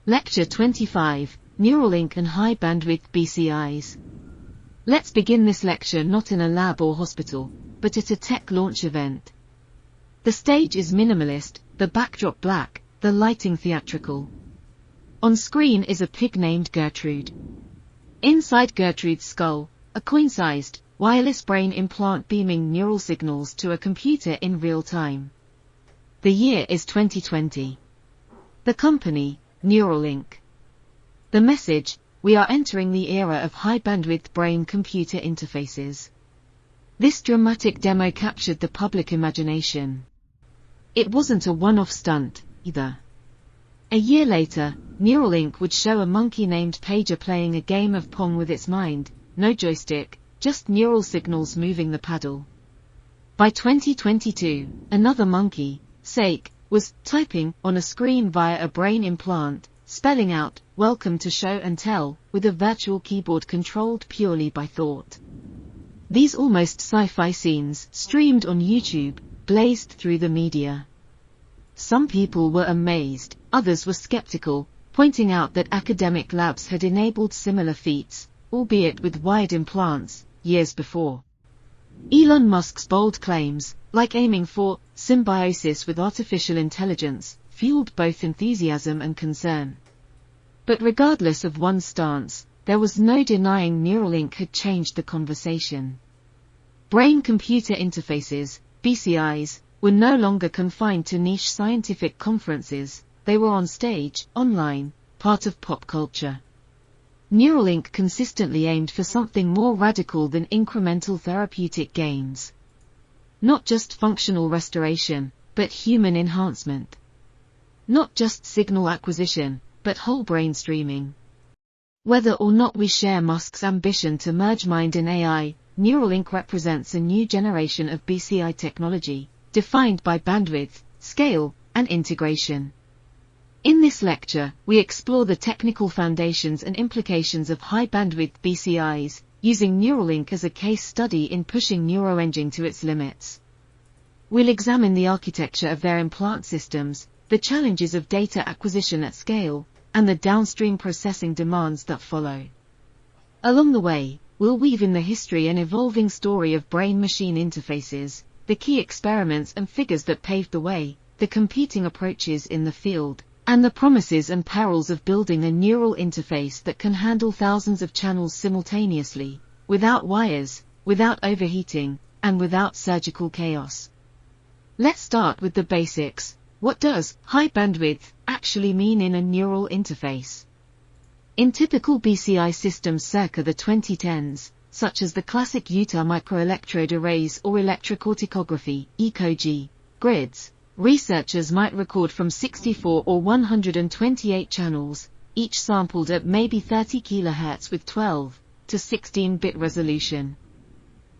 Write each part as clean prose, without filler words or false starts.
Lecture 25, Neuralink and High Bandwidth BCIs. Let's begin this lecture not in a lab or hospital, but at a tech launch event. The stage is minimalist, the backdrop black, the lighting theatrical. On screen is a pig named Gertrude. Inside Gertrude's skull, a coin-sized, wireless brain implant beaming neural signals to a computer in real time. The year is 2020. The company, Neuralink. The message: we are entering the era of high-bandwidth brain-computer interfaces. This dramatic demo captured the public imagination. It wasn't a one-off stunt, either. A year later, Neuralink would show a monkey named Pager playing a game of Pong with its mind, no joystick, just neural signals moving the paddle. By 2022, another monkey, Sake, was typing on a screen via a brain implant, spelling out, "Welcome to show and tell," with a virtual keyboard controlled purely by thought. These almost sci-fi scenes, streamed on YouTube, blazed through the media. Some people were amazed, others were skeptical, pointing out that academic labs had enabled similar feats, albeit with wired implants, years before. Elon Musk's bold claims, like aiming for symbiosis with artificial intelligence, fueled both enthusiasm and concern. But regardless of one's stance, there was no denying Neuralink had changed the conversation. Brain-computer interfaces, BCIs, were no longer confined to niche scientific conferences, they were on stage, online, part of pop culture. Neuralink consistently aimed for something more radical than incremental therapeutic gains. Not just functional restoration, but human enhancement. Not just signal acquisition, but whole brain streaming. Whether or not we share Musk's ambition to merge mind and AI, Neuralink represents a new generation of BCI technology, defined by bandwidth, scale, and integration. In this lecture, we explore the technical foundations and implications of high-bandwidth BCIs, using Neuralink as a case study in pushing neuroimaging to its limits. We'll examine the architecture of their implant systems, the challenges of data acquisition at scale, and the downstream processing demands that follow. Along the way, we'll weave in the history and evolving story of brain-machine interfaces, the key experiments and figures that paved the way, the competing approaches in the field, and the promises and perils of building a neural interface that can handle thousands of channels simultaneously, without wires, without overheating, and without surgical chaos. Let's start with the basics. What does high bandwidth actually mean in a neural interface? In typical BCI systems circa the 2010s, such as the classic Utah microelectrode arrays or electrocorticography (ECOG) grids, researchers might record from 64 or 128 channels, each sampled at maybe 30 kHz with 12 to 16-bit resolution.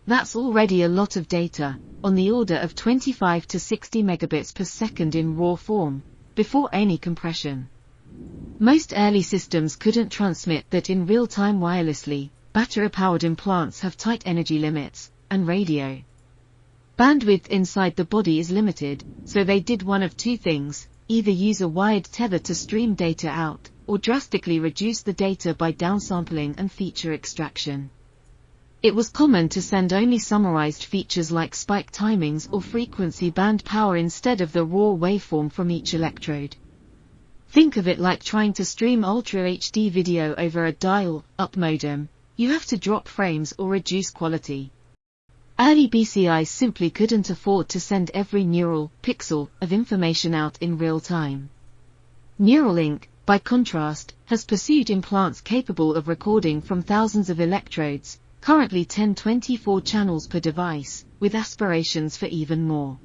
That's already a lot of data, on the order of 25 to 60 megabits per second in raw form, before any compression. Most early systems couldn't transmit that in real time wirelessly. Battery-powered implants have tight energy limits, and radio bandwidth inside the body is limited, so they did one of two things: either use a wired tether to stream data out, or drastically reduce the data by downsampling and feature extraction. It was common to send only summarized features like spike timings or frequency band power instead of the raw waveform from each electrode. Think of it like trying to stream Ultra HD video over a dial-up modem. You have to drop frames or reduce quality. Early BCIs simply couldn't afford to send every neural pixel of information out in real time. Neuralink, by contrast, has pursued implants capable of recording from thousands of electrodes, currently 1024 channels per device, with aspirations for even more.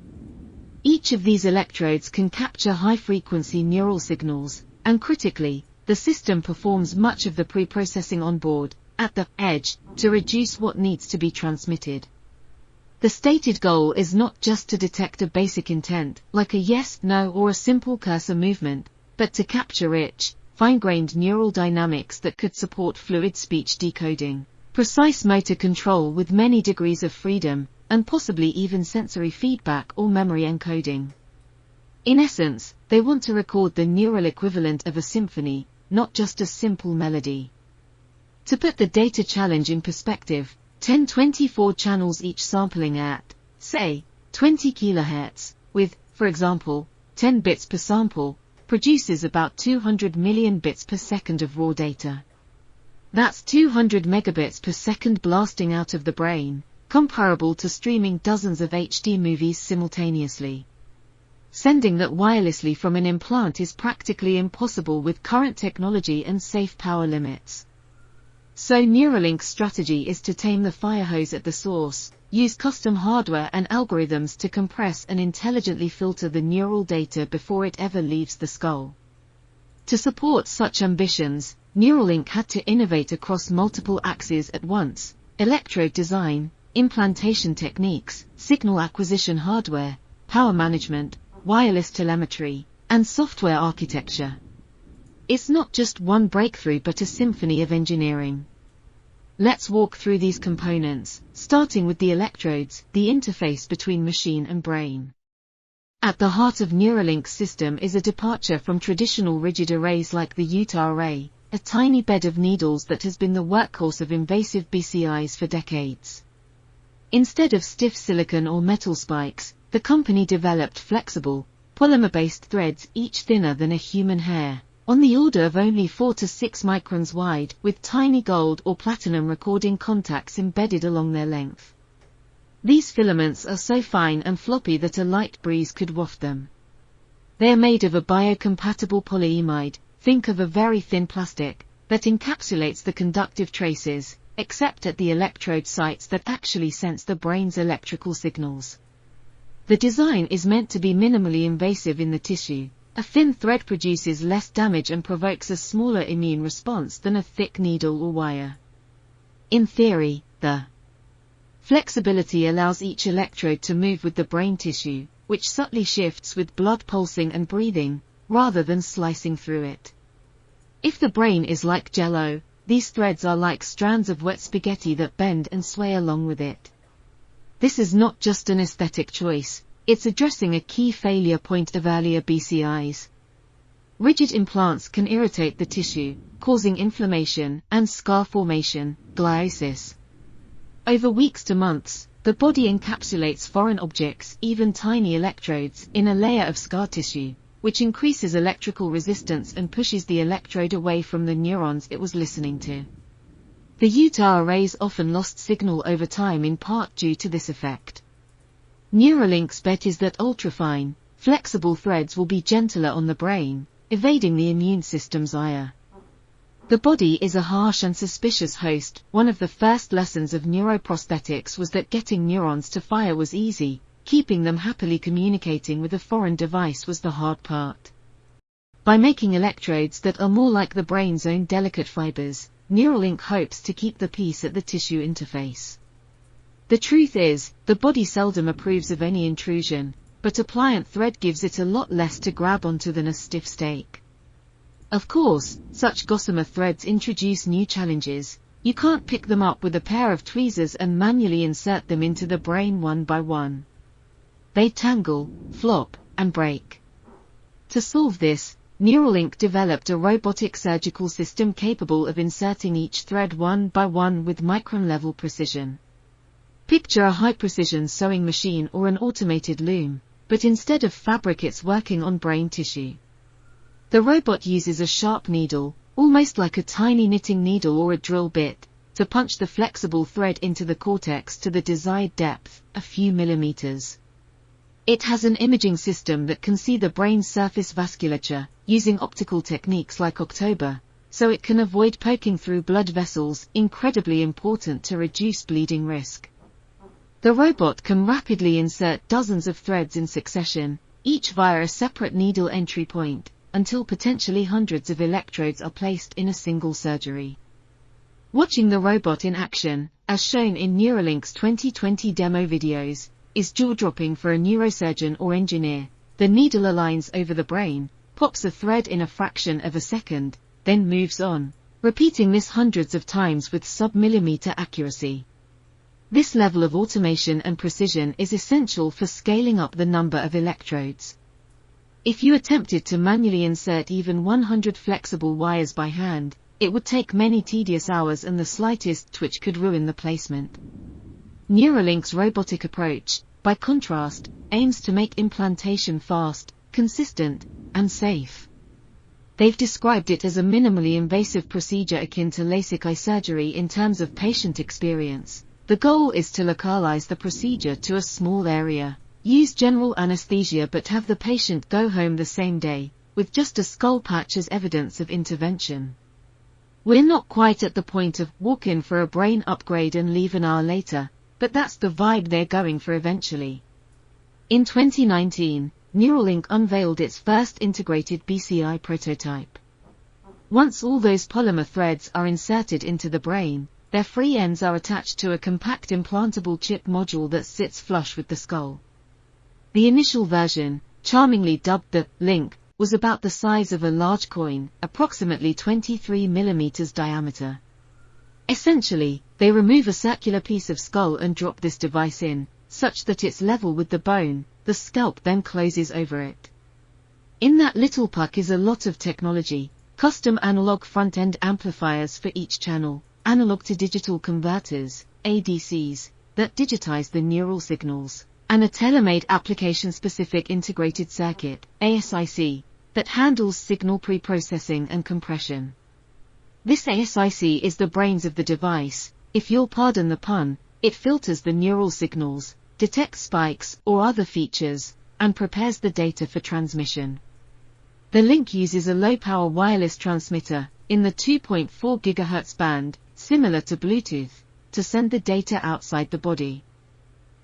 Each of these electrodes can capture high-frequency neural signals, and critically, the system performs much of the pre-processing on board, at the edge, to reduce what needs to be transmitted. The stated goal is not just to detect a basic intent, like a yes, no or a simple cursor movement, but to capture rich, fine-grained neural dynamics that could support fluid speech decoding, precise motor control with many degrees of freedom, and possibly even sensory feedback or memory encoding. In essence, they want to record the neural equivalent of a symphony, not just a simple melody. To put the data challenge in perspective, 1024 channels each sampling at, say, 20 kHz, with, for example, 10 bits per sample, produces about 200 million bits per second of raw data. That's 200 megabits per second blasting out of the brain, comparable to streaming dozens of HD movies simultaneously. Sending that wirelessly from an implant is practically impossible with current technology and safe power limits. So Neuralink's strategy is to tame the firehose at the source, use custom hardware and algorithms to compress and intelligently filter the neural data before it ever leaves the skull. To support such ambitions, Neuralink had to innovate across multiple axes at once: electrode design, implantation techniques, signal acquisition hardware, power management, wireless telemetry, and software architecture. It's not just one breakthrough but a symphony of engineering. Let's walk through these components, starting with the electrodes, the interface between machine and brain. At the heart of Neuralink's system is a departure from traditional rigid arrays like the Utah array, a tiny bed of needles that has been the workhorse of invasive BCIs for decades. Instead of stiff silicon or metal spikes, the company developed flexible, polymer-based threads each thinner than a human hair, on the order of only 4 to 6 microns wide, with tiny gold or platinum recording contacts embedded along their length. These filaments are so fine and floppy that a light breeze could waft them. They are made of a biocompatible polyimide, think of a very thin plastic, that encapsulates the conductive traces, except at the electrode sites that actually sense the brain's electrical signals. The design is meant to be minimally invasive in the tissue. A thin thread produces less damage and provokes a smaller immune response than a thick needle or wire. In theory, the flexibility allows each electrode to move with the brain tissue, which subtly shifts with blood pulsing and breathing, rather than slicing through it. If the brain is like jello, these threads are like strands of wet spaghetti that bend and sway along with it. This is not just an aesthetic choice, it's addressing a key failure point of earlier BCIs. Rigid implants can irritate the tissue, causing inflammation and scar formation, gliosis. Over weeks to months, the body encapsulates foreign objects, even tiny electrodes, in a layer of scar tissue, which increases electrical resistance and pushes the electrode away from the neurons it was listening to. The Utah arrays often lost signal over time in part due to this effect. Neuralink's bet is that ultrafine, flexible threads will be gentler on the brain, evading the immune system's ire. The body is a harsh and suspicious host. One of the first lessons of neuroprosthetics was that getting neurons to fire was easy, keeping them happily communicating with a foreign device was the hard part. By making electrodes that are more like the brain's own delicate fibers, Neuralink hopes to keep the peace at the tissue interface. The truth is, the body seldom approves of any intrusion, but a pliant thread gives it a lot less to grab onto than a stiff steak. Of course, such gossamer threads introduce new challenges. You can't pick them up with a pair of tweezers and manually insert them into the brain one by one. They tangle, flop, and break. To solve this, Neuralink developed a robotic surgical system capable of inserting each thread one by one with micron-level precision. Picture a high-precision sewing machine or an automated loom, but instead of fabric it's working on brain tissue. The robot uses a sharp needle, almost like a tiny knitting needle or a drill bit, to punch the flexible thread into the cortex to the desired depth, a few millimeters. It has an imaging system that can see the brain's surface vasculature, using optical techniques like October, so it can avoid poking through blood vessels, incredibly important to reduce bleeding risk. The robot can rapidly insert dozens of threads in succession, each via a separate needle entry point, until potentially hundreds of electrodes are placed in a single surgery. Watching the robot in action, as shown in Neuralink's 2020 demo videos, is jaw-dropping for a neurosurgeon or engineer. The needle aligns over the brain, pops a thread in a fraction of a second, then moves on, repeating this hundreds of times with sub-millimeter accuracy. This level of automation and precision is essential for scaling up the number of electrodes. If you attempted to manually insert even 100 flexible wires by hand, it would take many tedious hours and the slightest twitch could ruin the placement. Neuralink's robotic approach, by contrast, aims to make implantation fast, consistent, and safe. They've described it as a minimally invasive procedure akin to LASIK eye surgery in terms of patient experience. The goal is to localize the procedure to a small area, use general anesthesia but have the patient go home the same day, with just a skull patch as evidence of intervention. We're not quite at the point of walk in for a brain upgrade and leave an hour later, but that's the vibe they're going for eventually. In 2019, Neuralink unveiled its first integrated BCI prototype. Once all those polymer threads are inserted into the brain, their free ends are attached to a compact implantable chip module that sits flush with the skull. The initial version, charmingly dubbed the Link, was about the size of a large coin, approximately 23 mm diameter. Essentially, they remove a circular piece of skull and drop this device in, such that it's level with the bone. The scalp then closes over it. In that little puck is a lot of technology, custom analog front-end amplifiers for each channel, analog to digital converters, ADCs, that digitize the neural signals, and a tailor-made application-specific integrated circuit, ASIC, that handles signal pre-processing and compression. This ASIC is the brains of the device. If you'll pardon the pun, it filters the neural signals, detects spikes or other features, and prepares the data for transmission. The Link uses a low-power wireless transmitter, in the 2.4 GHz band, similar to Bluetooth, to send the data outside the body.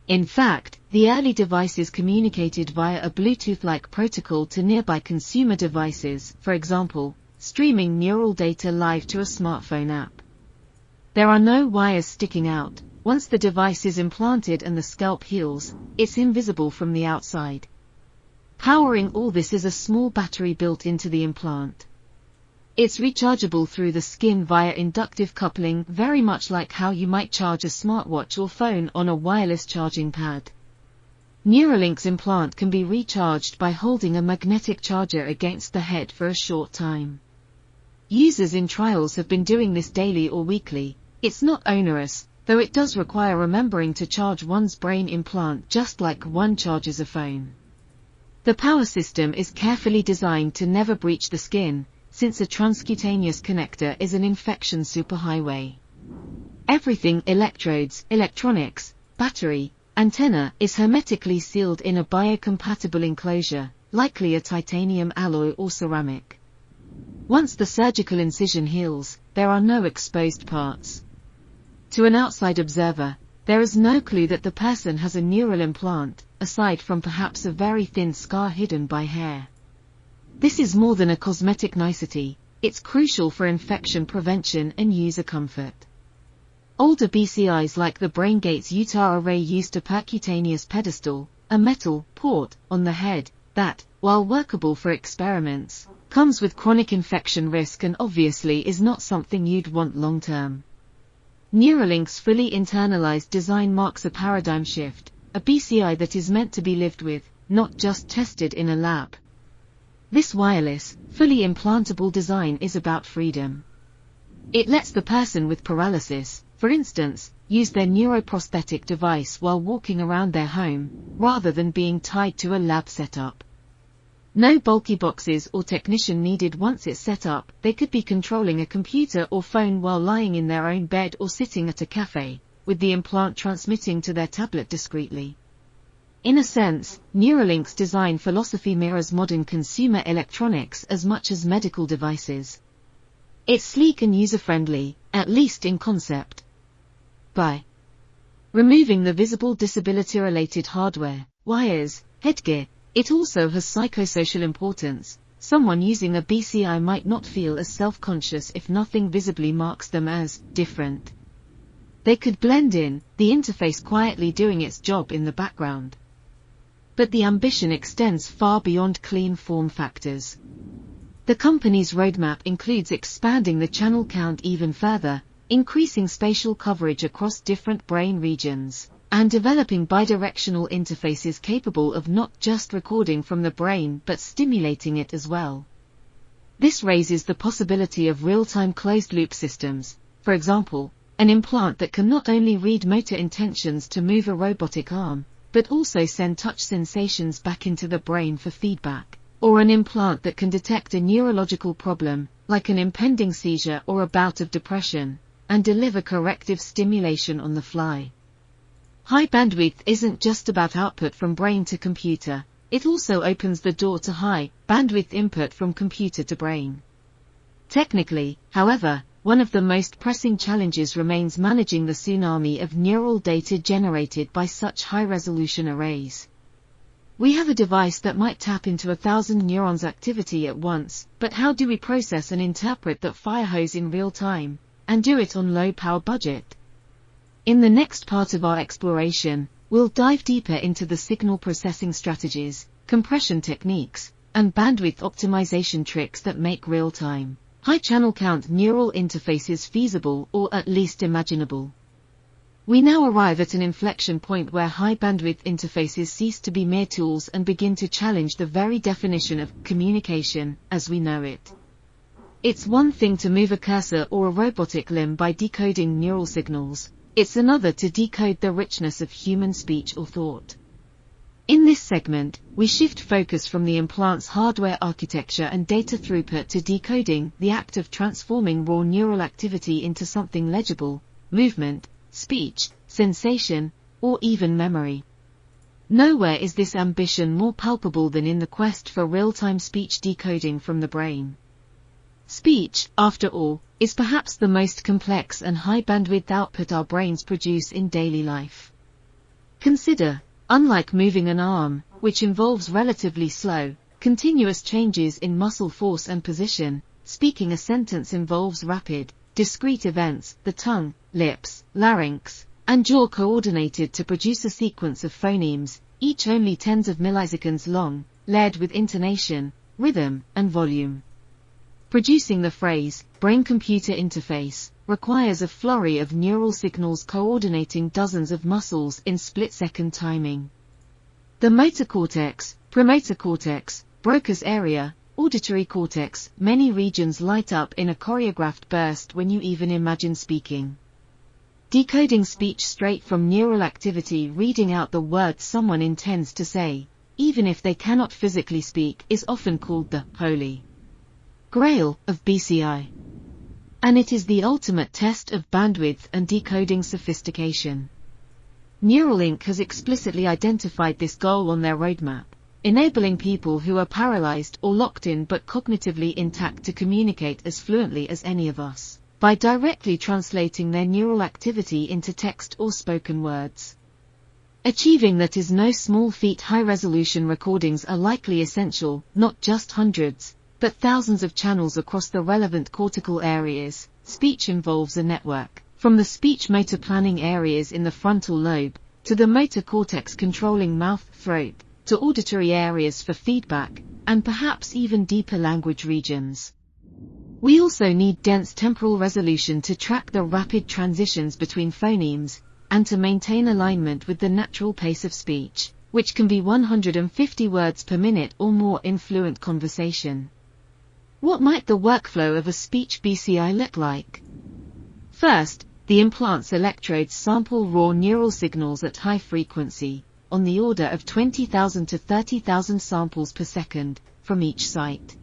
In fact, the early devices communicated via a Bluetooth-like protocol to nearby consumer devices, for example, streaming neural data live to a smartphone app. There are no wires sticking out. Once the device is implanted and the scalp heals, it's invisible from the outside. Powering all this is a small battery built into the implant. It's rechargeable through the skin via inductive coupling, very much like how you might charge a smartwatch or phone on a wireless charging pad. Neuralink's implant can be recharged by holding a magnetic charger against the head for a short time. Users in trials have been doing this daily or weekly. It's not onerous, though it does require remembering to charge one's brain implant just like one charges a phone. The power system is carefully designed to never breach the skin, since a transcutaneous connector is an infection superhighway. Everything electrodes, electronics, battery, antenna is hermetically sealed in a biocompatible enclosure, likely a titanium alloy or ceramic. Once the surgical incision heals, there are no exposed parts. To an outside observer, there is no clue that the person has a neural implant, aside from perhaps a very thin scar hidden by hair. This is more than a cosmetic nicety, it's crucial for infection prevention and user comfort. Older BCIs like the BrainGate's Utah array used a percutaneous pedestal, a metal port, on the head, that, while workable for experiments, comes with chronic infection risk and obviously is not something you'd want long-term. Neuralink's fully internalized design marks a paradigm shift, a BCI that is meant to be lived with, not just tested in a lab. This wireless, fully implantable design is about freedom. It lets the person with paralysis, for instance, use their neuroprosthetic device while walking around their home, rather than being tied to a lab setup. No bulky boxes or technician needed once it's set up. They could be controlling a computer or phone while lying in their own bed or sitting at a cafe, with the implant transmitting to their tablet discreetly. In a sense, Neuralink's design philosophy mirrors modern consumer electronics as much as medical devices. It's sleek and user-friendly, at least in concept. By removing the visible disability-related hardware, wires, headgear, it also has psychosocial importance. Someone using a BCI might not feel as self-conscious if nothing visibly marks them as different. They could blend in, the interface quietly doing its job in the background. But the ambition extends far beyond clean form factors. The company's roadmap includes expanding the channel count even further, increasing spatial coverage across different brain regions, and developing bidirectional interfaces capable of not just recording from the brain but stimulating it as well. This raises the possibility of real-time closed-loop systems, for example, an implant that can not only read motor intentions to move a robotic arm, but also send touch sensations back into the brain for feedback, or an implant that can detect a neurological problem, like an impending seizure or a bout of depression, and deliver corrective stimulation on the fly. High bandwidth isn't just about output from brain to computer, it also opens the door to high bandwidth input from computer to brain. Technically, however, one of the most pressing challenges remains managing the tsunami of neural data generated by such high-resolution arrays. We have a device that might tap into 1,000 neurons' activity at once, but how do we process and interpret that firehose in real time, and do it on low-power budget? In the next part of our exploration, we'll dive deeper into the signal processing strategies, compression techniques, and bandwidth optimization tricks that make real-time, high-channel count neural interfaces feasible or at least imaginable. We now arrive at an inflection point where high-bandwidth interfaces cease to be mere tools and begin to challenge the very definition of communication as we know it. It's one thing to move a cursor or a robotic limb by decoding neural signals, it's another to decode the richness of human speech or thought. In this segment, we shift focus from the implant's hardware architecture and data throughput to decoding, the act of transforming raw neural activity into something legible, movement, speech, sensation, or even memory. Nowhere is this ambition more palpable than in the quest for real-time speech decoding from the brain. Speech, after all, is perhaps the most complex and high-bandwidth output our brains produce in daily life. Consider, unlike moving an arm, which involves relatively slow, continuous changes in muscle force and position, speaking a sentence involves rapid, discrete events, the tongue, lips, larynx, and jaw coordinated to produce a sequence of phonemes, each only tens of milliseconds long, layered with intonation, rhythm, and volume. Producing the phrase, brain-computer interface, requires a flurry of neural signals coordinating dozens of muscles in split-second timing. The motor cortex, premotor cortex, Broca's area, auditory cortex, many regions light up in a choreographed burst when you even imagine speaking. Decoding speech straight from neural activity reading out the words someone intends to say, even if they cannot physically speak, is often called the Holy Grail of BCI. And it is the ultimate test of bandwidth and decoding sophistication. Neuralink has explicitly identified this goal on their roadmap, enabling people who are paralyzed or locked in but cognitively intact to communicate as fluently as any of us, by directly translating their neural activity into text or spoken words. Achieving that is no small feat. High-resolution recordings are likely essential, not just hundreds, but thousands of channels across the relevant cortical areas. Speech involves a network, from the speech-motor planning areas in the frontal lobe, to the motor cortex controlling mouth-throat, to auditory areas for feedback, and perhaps even deeper language regions. We also need dense temporal resolution to track the rapid transitions between phonemes, and to maintain alignment with the natural pace of speech, which can be 150 words per minute or more in fluent conversation. What might the workflow of a speech BCI look like? First, the implant's electrodes sample raw neural signals at high frequency, on the order of 20,000 to 30,000 samples per second, from each site.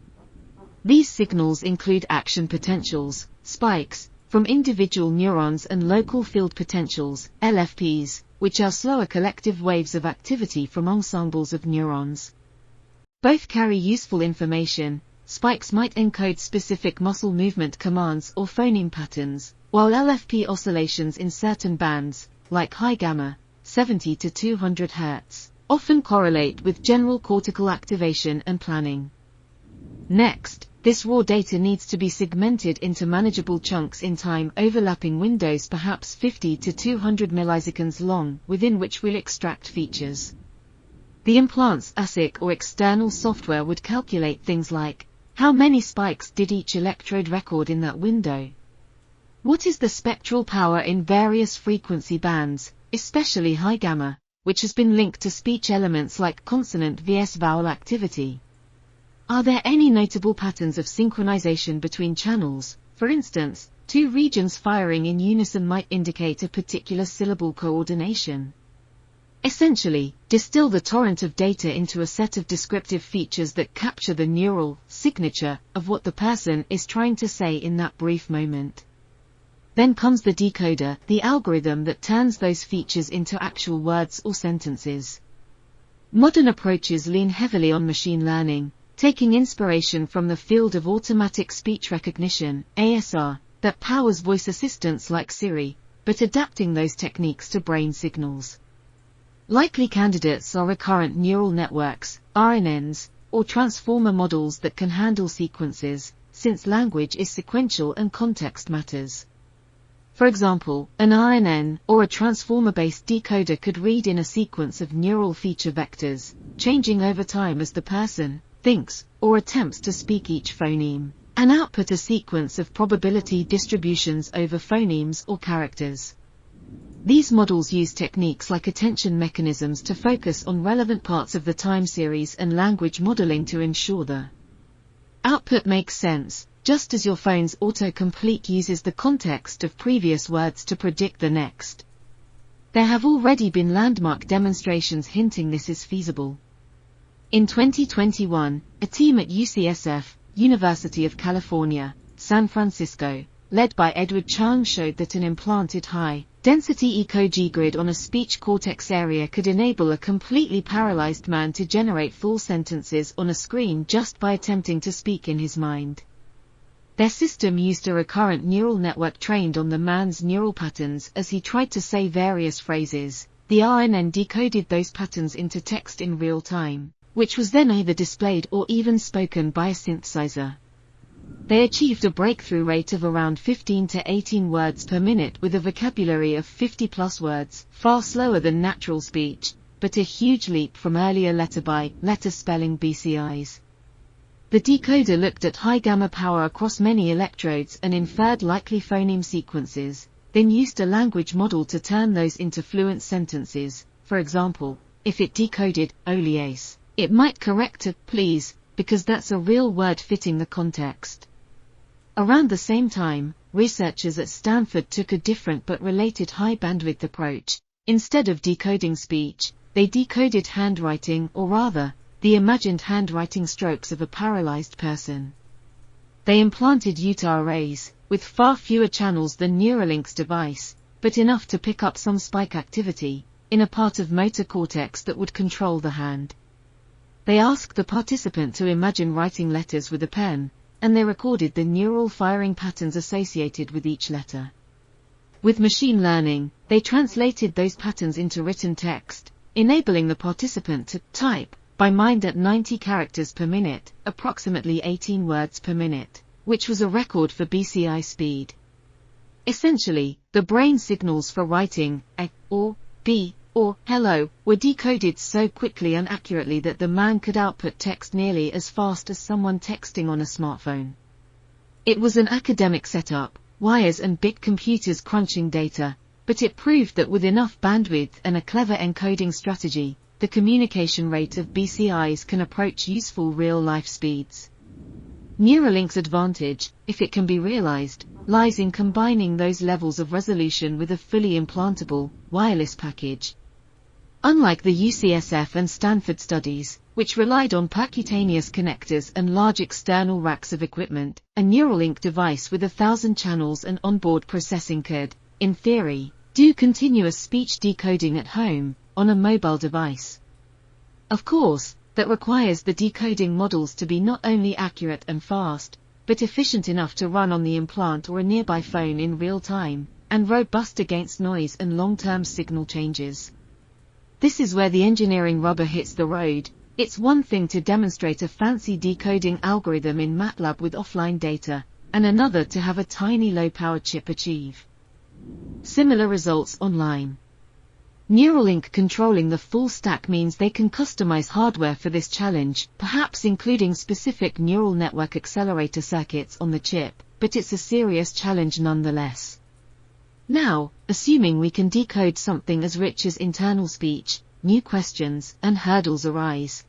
These signals include action potentials, spikes, from individual neurons and local field potentials, LFPs, which are slower collective waves of activity from ensembles of neurons. Both carry useful information. Spikes might encode specific muscle movement commands or phoneme patterns, while LFP oscillations in certain bands, like high gamma, 70 to 200 Hz, often correlate with general cortical activation and planning. Next, this raw data needs to be segmented into manageable chunks in time overlapping windows perhaps 50 to 200 milliseconds long, within which we'll extract features. The implant's ASIC or external software would calculate things like, how many spikes did each electrode record in that window? What is the spectral power in various frequency bands? especially high gamma, which has been linked to speech elements like consonant vs vowel activity. Are there any notable patterns of synchronization between channels? For instance, two regions firing in unison might indicate a particular syllable coordination. Essentially, distill the torrent of data into a set of descriptive features that capture the neural signature of what the person is trying to say in that brief moment. Then comes the decoder, the algorithm that turns those features into actual words or sentences. Modern approaches lean heavily on machine learning, taking inspiration from the field of automatic speech recognition, ASR, that powers voice assistants like Siri, but adapting those techniques to brain signals. Likely candidates are recurrent neural networks, RNNs, or transformer models that can handle sequences, since language is sequential and context matters. For example, an RNN, or a transformer-based decoder could read in a sequence of neural feature vectors, changing over time as the person thinks or attempts to speak each phoneme, and output a sequence of probability distributions over phonemes or characters. These models use techniques like attention mechanisms to focus on relevant parts of the time series and language modeling to ensure the output makes sense, just as your phone's autocomplete uses the context of previous words to predict the next. There have already been landmark demonstrations hinting this is feasible. In 2021, a team at UCSF, University of California, San Francisco, led by Edward Chang showed that an implanted high-density EKG grid on a speech cortex area could enable a completely paralyzed man to generate full sentences on a screen just by attempting to speak in his mind. Their system used a recurrent neural network trained on the man's neural patterns as he tried to say various phrases. The RNN decoded those patterns into text in real time, which was then either displayed or even spoken by a synthesizer. They achieved a breakthrough rate of around 15 to 18 words per minute with a vocabulary of 50+ words, far slower than natural speech, but a huge leap from earlier letter-by-letter spelling BCIs. The decoder looked at high gamma power across many electrodes and inferred likely phoneme sequences, then used a language model to turn those into fluent sentences. For example, if it decoded "oleace," it might correct a "please," because that's a real word fitting the context. Around the same time, researchers at Stanford took a different but related high-bandwidth approach. Instead of decoding speech, they decoded handwriting, or rather, the imagined handwriting strokes of a paralyzed person. They implanted Utah arrays, with far fewer channels than Neuralink's device, but enough to pick up some spike activity, in a part of motor cortex that would control the hand. They asked the participant to imagine writing letters with a pen, and they recorded the neural firing patterns associated with each letter. With machine learning, they translated those patterns into written text, enabling the participant to type by mind at 90 characters per minute, approximately 18 words per minute, which was a record for BCI speed. Essentially, the brain signals for writing A or B or hello were decoded so quickly and accurately that the man could output text nearly as fast as someone texting on a smartphone. It was an academic setup, wires and big computers crunching data, but it proved that with enough bandwidth and a clever encoding strategy, the communication rate of BCIs can approach useful real-life speeds. Neuralink's advantage, if it can be realized, lies in combining those levels of resolution with a fully implantable, wireless package. Unlike the UCSF and Stanford studies, which relied on percutaneous connectors and large external racks of equipment, a Neuralink device with 1,000 channels and onboard processing could, in theory, do continuous speech decoding at home, on a mobile device. Of course, that requires the decoding models to be not only accurate and fast, but efficient enough to run on the implant or a nearby phone in real time, and robust against noise and long-term signal changes. This is where the engineering rubber hits the road. It's one thing to demonstrate a fancy decoding algorithm in MATLAB with offline data, and another to have a tiny low-power chip achieve similar results online. Neuralink controlling the full stack means they can customize hardware for this challenge, perhaps including specific neural network accelerator circuits on the chip, but it's a serious challenge nonetheless. Now, assuming we can decode something as rich as internal speech, new questions and hurdles arise.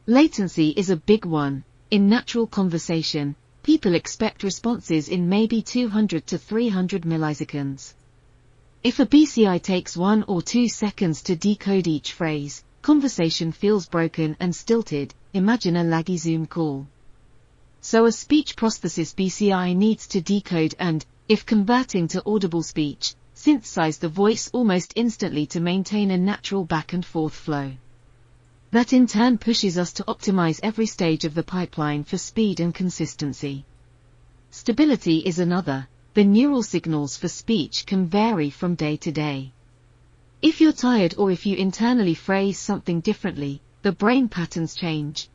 Latency is a big one. In natural conversation, people expect responses in maybe 200 to 300 milliseconds. If a BCI takes 1 or 2 seconds to decode each phrase, conversation feels broken and stilted. Imagine a laggy Zoom call. So a speech prosthesis BCI needs to decode and, if converting to audible speech, synthesize the voice almost instantly to maintain a natural back and forth flow. That in turn pushes us to optimize every stage of the pipeline for speed and consistency. Stability is another. The neural signals for speech can vary from day to day. If you're tired or if you internally phrase something differently, the brain patterns change.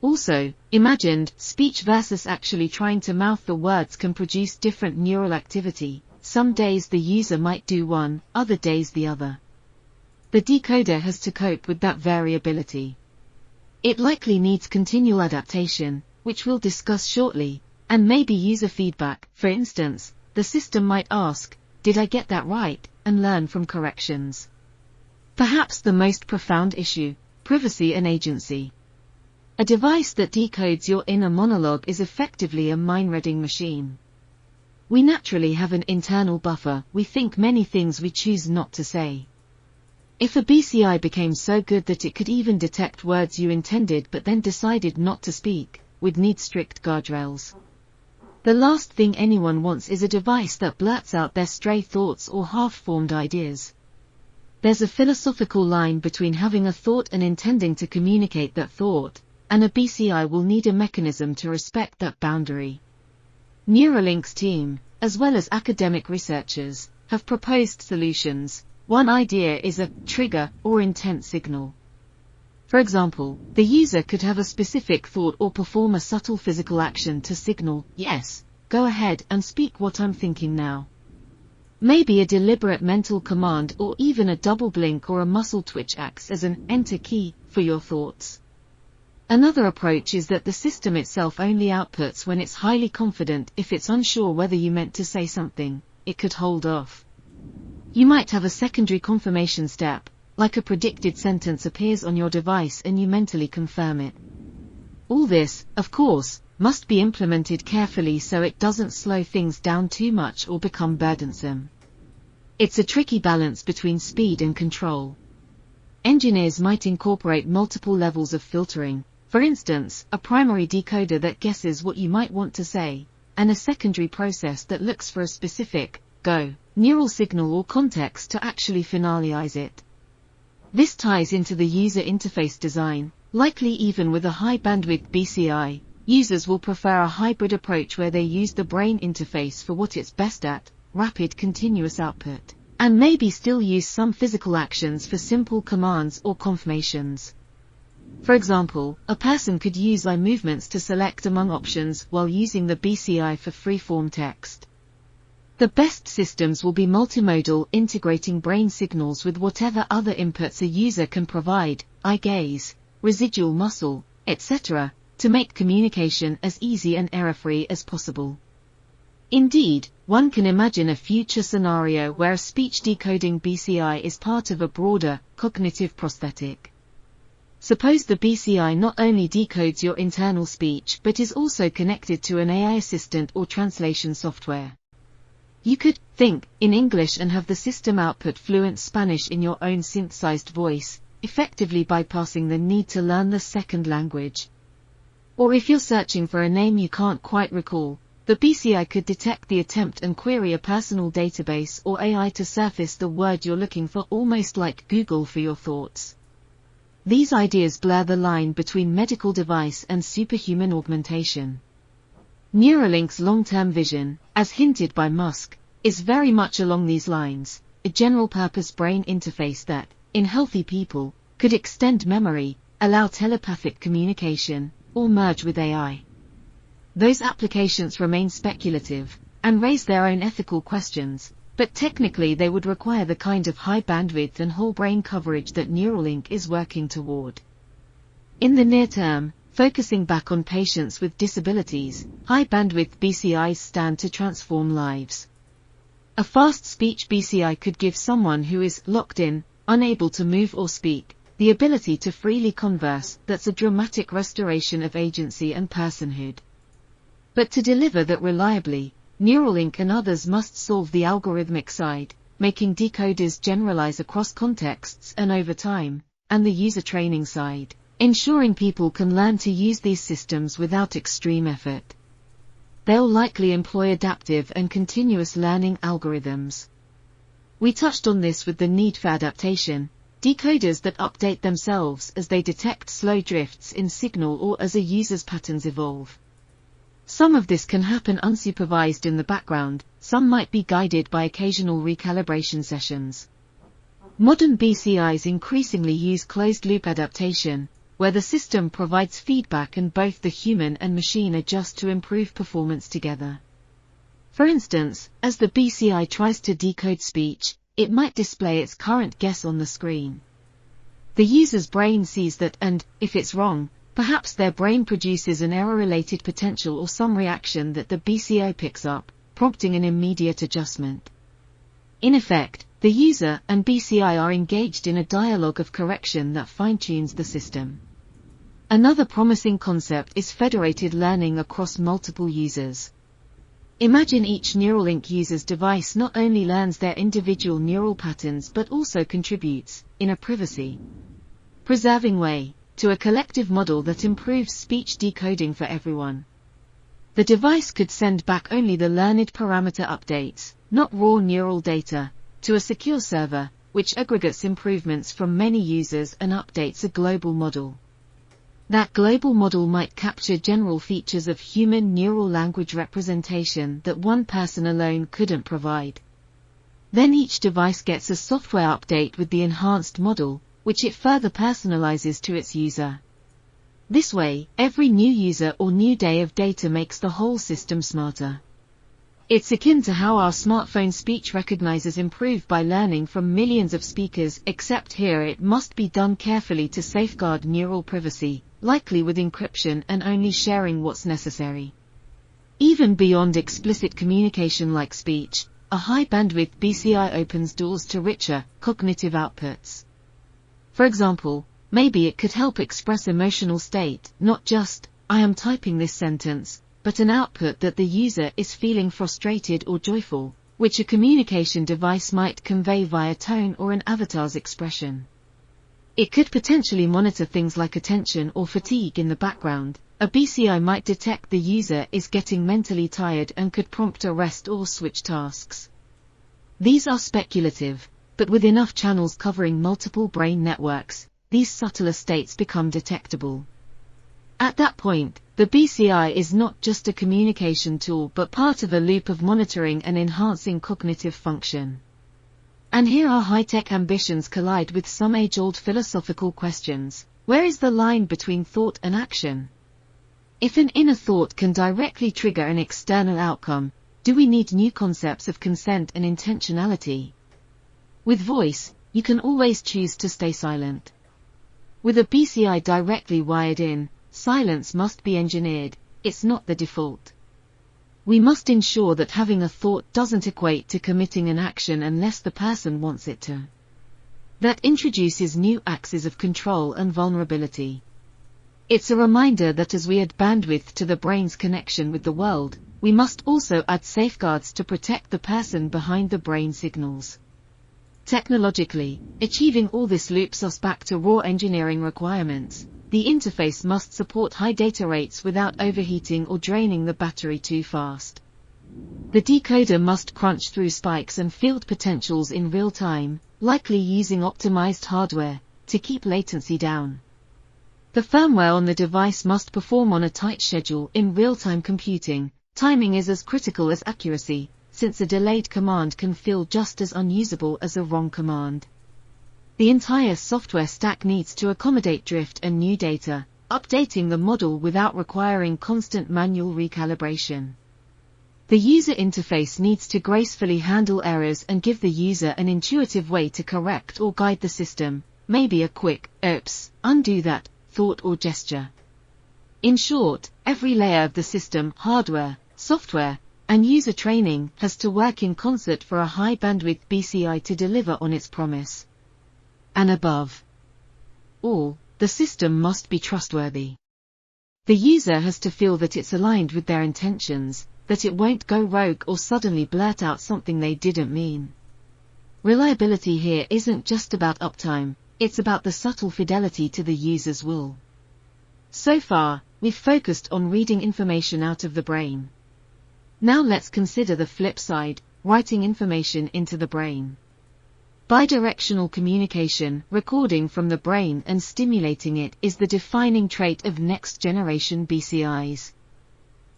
Also, imagined speech versus actually trying to mouth the words can produce different neural activity. Some days the user might do one, other days the other. The decoder has to cope with that variability. It likely needs continual adaptation, which we'll discuss shortly, and maybe user feedback. For instance, the system might ask, "Did I get that right?" and learn from corrections. Perhaps the most profound issue, privacy and agency. A device that decodes your inner monologue is effectively a mind-reading machine. We naturally have an internal buffer. We think many things we choose not to say. If a BCI became so good that it could even detect words you intended but then decided not to speak, we'd need strict guardrails. The last thing anyone wants is a device that blurts out their stray thoughts or half-formed ideas. There's a philosophical line between having a thought and intending to communicate that thought, and a BCI will need a mechanism to respect that boundary. Neuralink's team, as well as academic researchers, have proposed solutions. One idea is a trigger or intent signal. For example, the user could have a specific thought or perform a subtle physical action to signal, "Yes, go ahead and speak what I'm thinking now." Maybe a deliberate mental command or even a double blink or a muscle twitch acts as an enter key for your thoughts. Another approach is that the system itself only outputs when it's highly confident. If it's unsure whether you meant to say something, it could hold off. You might have a secondary confirmation step, like a predicted sentence appears on your device and you mentally confirm it. All this, of course, must be implemented carefully so it doesn't slow things down too much or become burdensome. It's a tricky balance between speed and control. Engineers might incorporate multiple levels of filtering. For instance, a primary decoder that guesses what you might want to say, and a secondary process that looks for a specific, neural signal or context to actually finalize it. This ties into the user interface design. Likely even with a high-bandwidth BCI, users will prefer a hybrid approach where they use the brain interface for what it's best at, rapid continuous output, and maybe still use some physical actions for simple commands or confirmations. For example, a person could use eye movements to select among options while using the BCI for free-form text. The best systems will be multimodal, integrating brain signals with whatever other inputs a user can provide, eye gaze, residual muscle, etc., to make communication as easy and error-free as possible. Indeed, one can imagine a future scenario where a speech decoding BCI is part of a broader, cognitive prosthetic. Suppose the BCI not only decodes your internal speech but is also connected to an AI assistant or translation software. You could think in English and have the system output fluent Spanish in your own synthesized voice, effectively bypassing the need to learn the second language. Or if you're searching for a name you can't quite recall, the BCI could detect the attempt and query a personal database or AI to surface the word you're looking for, almost like Google for your thoughts. These ideas blur the line between medical device and superhuman augmentation. Neuralink's long-term vision, as hinted by Musk, is very much along these lines, a general-purpose brain interface that, in healthy people, could extend memory, allow telepathic communication, or merge with AI. Those applications remain speculative, and raise their own ethical questions, but technically they would require the kind of high bandwidth and whole brain coverage that Neuralink is working toward. In the near term, focusing back on patients with disabilities, high bandwidth BCIs stand to transform lives. A fast speech BCI could give someone who is locked in, unable to move or speak, the ability to freely converse. That's a dramatic restoration of agency and personhood. But to deliver that reliably, Neuralink and others must solve the algorithmic side, making decoders generalize across contexts and over time, and the user training side, ensuring people can learn to use these systems without extreme effort. They'll likely employ adaptive and continuous learning algorithms. We touched on this with the need for adaptation, decoders that update themselves as they detect slow drifts in signal or as a user's patterns evolve. Some of this can happen unsupervised in the background, some might be guided by occasional recalibration sessions. Modern BCIs increasingly use closed-loop adaptation, where the system provides feedback and both the human and machine adjust to improve performance together. For instance, as the BCI tries to decode speech, it might display its current guess on the screen. The user's brain sees that and, if it's wrong, perhaps their brain produces an error-related potential or some reaction that the BCI picks up, prompting an immediate adjustment. In effect, the user and BCI are engaged in a dialogue of correction that fine-tunes the system. Another promising concept is federated learning across multiple users. Imagine each Neuralink user's device not only learns their individual neural patterns but also contributes, in a privacy-preserving way, to a collective model that improves speech decoding for everyone. The device could send back only the learned parameter updates, not raw neural data, to a secure server, which aggregates improvements from many users and updates a global model. That global model might capture general features of human neural language representation that one person alone couldn't provide. Then each device gets a software update with the enhanced model, which it further personalizes to its user. This way, every new user or new day of data makes the whole system smarter. It's akin to how our smartphone speech recognizers improve by learning from millions of speakers, except here it must be done carefully to safeguard neural privacy, likely with encryption and only sharing what's necessary. Even beyond explicit communication like speech, a high-bandwidth BCI opens doors to richer, cognitive outputs. For example, maybe it could help express emotional state, not just, I am typing this sentence, but an output that the user is feeling frustrated or joyful, which a communication device might convey via tone or an avatar's expression. It could potentially monitor things like attention or fatigue in the background. A BCI might detect the user is getting mentally tired and could prompt a rest or switch tasks. These are speculative, but with enough channels covering multiple brain networks, these subtler states become detectable. At that point, the BCI is not just a communication tool but part of a loop of monitoring and enhancing cognitive function. And here our high-tech ambitions collide with some age-old philosophical questions. Where is the line between thought and action? If an inner thought can directly trigger an external outcome, do we need new concepts of consent and intentionality? With voice, you can always choose to stay silent. With a BCI directly wired in, silence must be engineered, it's not the default. We must ensure that having a thought doesn't equate to committing an action unless the person wants it to. That introduces new axes of control and vulnerability. It's a reminder that as we add bandwidth to the brain's connection with the world, we must also add safeguards to protect the person behind the brain signals. Technologically, achieving all this loops us back to raw engineering requirements. The interface must support high data rates without overheating or draining the battery too fast. The decoder must crunch through spikes and field potentials in real time, likely using optimized hardware, to keep latency down. The firmware on the device must perform on a tight schedule in real-time computing. Timing is as critical as accuracy, since a delayed command can feel just as unusable as a wrong command. The entire software stack needs to accommodate drift and new data, updating the model without requiring constant manual recalibration. The user interface needs to gracefully handle errors and give the user an intuitive way to correct or guide the system, maybe a quick, oops, undo that, thought or gesture. In short, every layer of the system, hardware, software, and user training has to work in concert for a high-bandwidth BCI to deliver on its promise. And above all, the system must be trustworthy. The user has to feel that it's aligned with their intentions, that it won't go rogue or suddenly blurt out something they didn't mean. Reliability here isn't just about uptime, it's about the subtle fidelity to the user's will. So far, we've focused on reading information out of the brain. Now let's consider the flip side, writing information into the brain. Bidirectional communication, recording from the brain and stimulating it, is the defining trait of next-generation BCIs.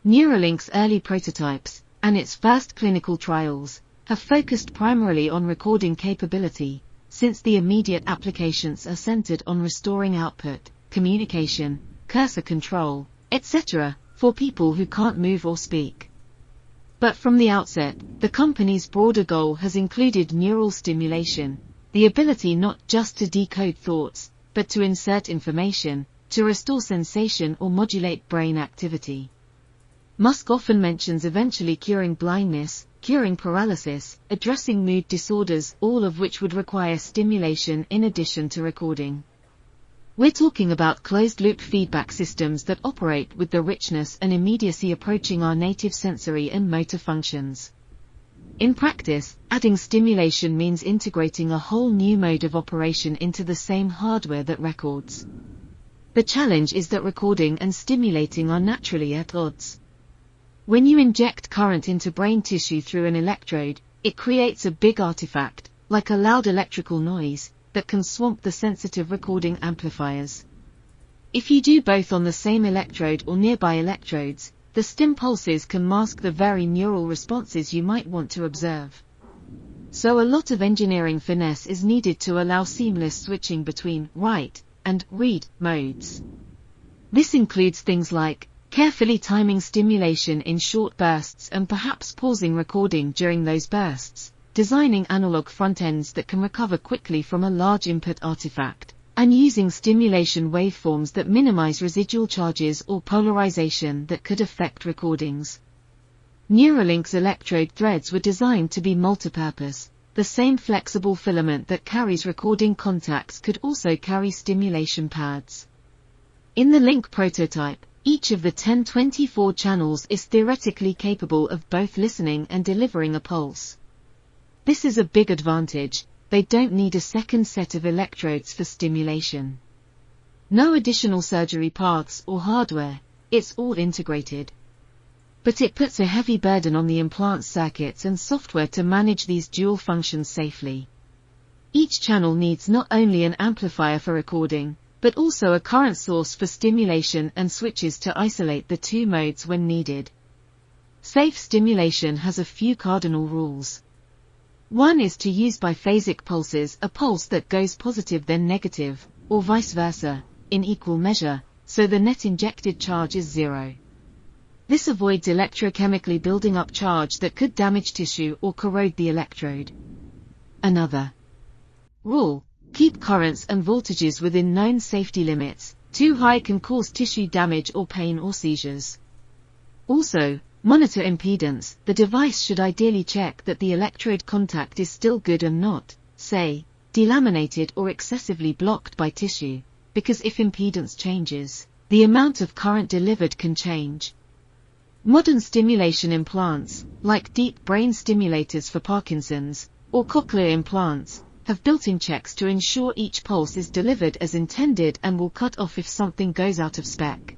Neuralink's early prototypes, and its first clinical trials, have focused primarily on recording capability, since the immediate applications are centered on restoring output, communication, cursor control, etc., for people who can't move or speak. But from the outset, the company's broader goal has included neural stimulation, the ability not just to decode thoughts, but to insert information, to restore sensation or modulate brain activity. Musk often mentions eventually curing blindness, curing paralysis, addressing mood disorders, all of which would require stimulation in addition to recording. We're talking about closed-loop feedback systems that operate with the richness and immediacy approaching our native sensory and motor functions. In practice, adding stimulation means integrating a whole new mode of operation into the same hardware that records. The challenge is that recording and stimulating are naturally at odds. When you inject current into brain tissue through an electrode, it creates a big artifact, like a loud electrical noise, that can swamp the sensitive recording amplifiers. If you do both on the same electrode or nearby electrodes, the stim pulses can mask the very neural responses you might want to observe. So a lot of engineering finesse is needed to allow seamless switching between write and read modes. This includes things like carefully timing stimulation in short bursts and perhaps pausing recording during those bursts, designing analog front-ends that can recover quickly from a large input artifact, and using stimulation waveforms that minimize residual charges or polarization that could affect recordings. Neuralink's electrode threads were designed to be multipurpose. The same flexible filament that carries recording contacts could also carry stimulation pads. In the Link prototype, each of the 1024 channels is theoretically capable of both listening and delivering a pulse. This is a big advantage. They don't need a second set of electrodes for stimulation. No additional surgery paths or hardware, it's all integrated. But it puts a heavy burden on the implant circuits and software to manage these dual functions safely. Each channel needs not only an amplifier for recording, but also a current source for stimulation and switches to isolate the two modes when needed. Safe stimulation has a few cardinal rules. One is to use biphasic pulses, a pulse that goes positive then negative, or vice versa, in equal measure, so the net injected charge is zero. This avoids electrochemically building up charge that could damage tissue or corrode the electrode. Another rule: keep currents and voltages within known safety limits. Too high can cause tissue damage or pain or seizures. Also, monitor impedance. The device should ideally check that the electrode contact is still good and not, say, delaminated or excessively blocked by tissue, because if impedance changes, the amount of current delivered can change. Modern stimulation implants, like deep brain stimulators for Parkinson's, or cochlear implants, have built-in checks to ensure each pulse is delivered as intended and will cut off if something goes out of spec.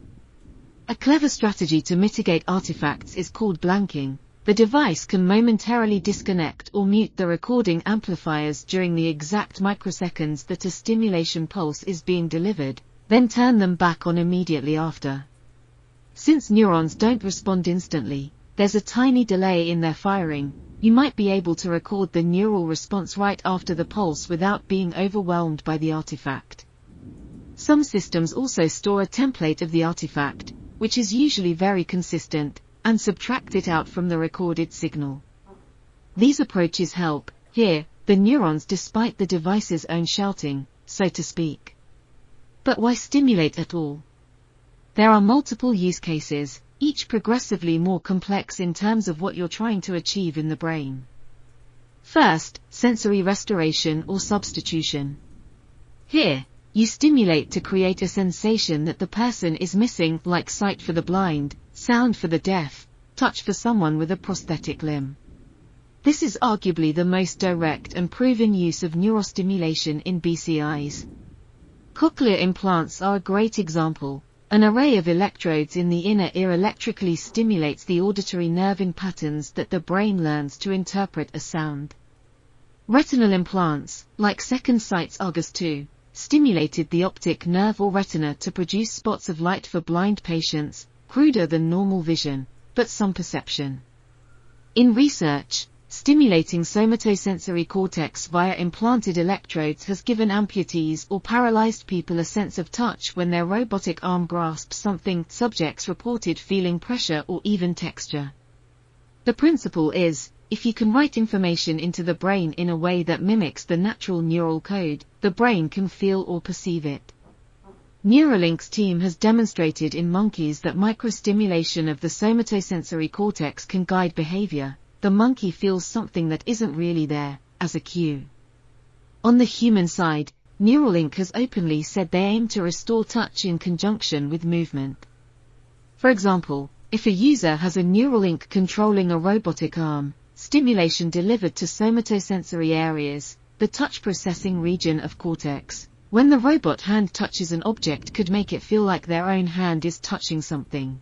A clever strategy to mitigate artifacts is called blanking. The device can momentarily disconnect or mute the recording amplifiers during the exact microseconds that a stimulation pulse is being delivered, then turn them back on immediately after. Since neurons don't respond instantly, there's a tiny delay in their firing. You might be able to record the neural response right after the pulse without being overwhelmed by the artifact. Some systems also store a template of the artifact, which is usually very consistent, and subtract it out from the recorded signal. These approaches help hear the neurons despite the device's own shouting, so to speak. But why stimulate at all? There are multiple use cases. each progressively more complex in terms of what you're trying to achieve in the brain. First, sensory restoration or substitution. Here, you stimulate to create a sensation that the person is missing, like sight for the blind, sound for the deaf, touch for someone with a prosthetic limb. This is arguably the most direct and proven use of neurostimulation in BCIs. Cochlear implants are a great example. An array of electrodes in the inner ear electrically stimulates the auditory nerve in patterns that the brain learns to interpret as sound. Retinal implants, like Second Sight's Argus 2, stimulated the optic nerve or retina to produce spots of light for blind patients, cruder than normal vision, but some perception. In research, stimulating somatosensory cortex via implanted electrodes has given amputees or paralyzed people a sense of touch when their robotic arm grasps something. Subjects reported feeling pressure or even texture. The principle is, if you can write information into the brain in a way that mimics the natural neural code, the brain can feel or perceive it. Neuralink's team has demonstrated in monkeys that microstimulation of the somatosensory cortex can guide behavior. The monkey feels something that isn't really there, as a cue. On the human side, Neuralink has openly said they aim to restore touch in conjunction with movement. For example, if a user has a Neuralink controlling a robotic arm, stimulation delivered to somatosensory areas, the touch processing region of cortex, when the robot hand touches an object could make it feel like their own hand is touching something.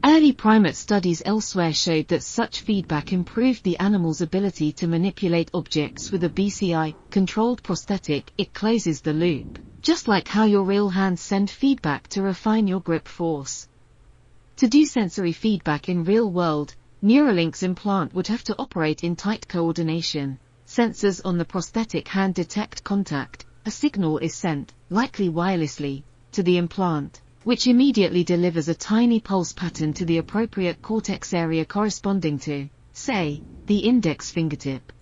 Early primate studies elsewhere showed that such feedback improved the animal's ability to manipulate objects with a BCI-controlled prosthetic. It closes the loop, just like how your real hands send feedback to refine your grip force. To do sensory feedback in real world, Neuralink's implant would have to operate in tight coordination. Sensors on the prosthetic hand detect contact, a signal is sent, likely wirelessly, to the implant, which immediately delivers a tiny pulse pattern to the appropriate cortex area corresponding to, say, the index fingertip.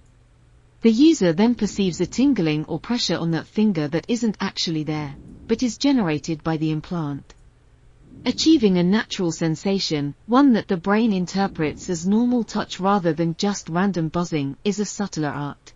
The user then perceives a tingling or pressure on that finger that isn't actually there, but is generated by the implant. Achieving a natural sensation, one that the brain interprets as normal touch rather than just random buzzing, is a subtler art.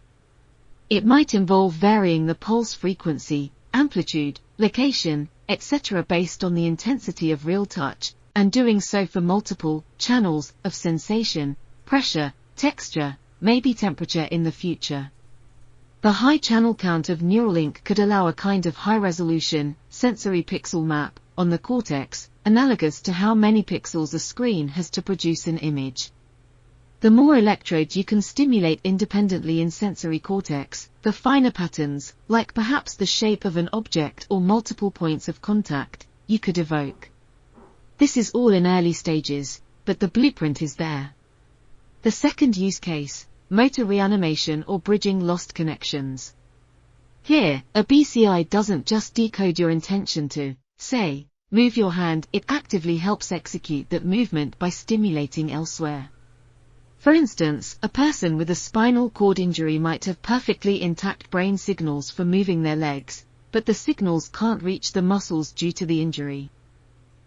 It might involve varying the pulse frequency, amplitude, location, etc. based on the intensity of real touch, and doing so for multiple channels of sensation, pressure, texture, maybe temperature in the future. The high channel count of Neuralink could allow a kind of high-resolution, sensory pixel map on the cortex, analogous to how many pixels a screen has to produce an image. The more electrodes you can stimulate independently in sensory cortex, the finer patterns, like perhaps the shape of an object or multiple points of contact, you could evoke. This is all in early stages, but the blueprint is there. The second use case, motor reanimation or bridging lost connections. Here, a BCI doesn't just decode your intention to, say, move your hand, it actively helps execute that movement by stimulating elsewhere. For instance, a person with a spinal cord injury might have perfectly intact brain signals for moving their legs, but the signals can't reach the muscles due to the injury.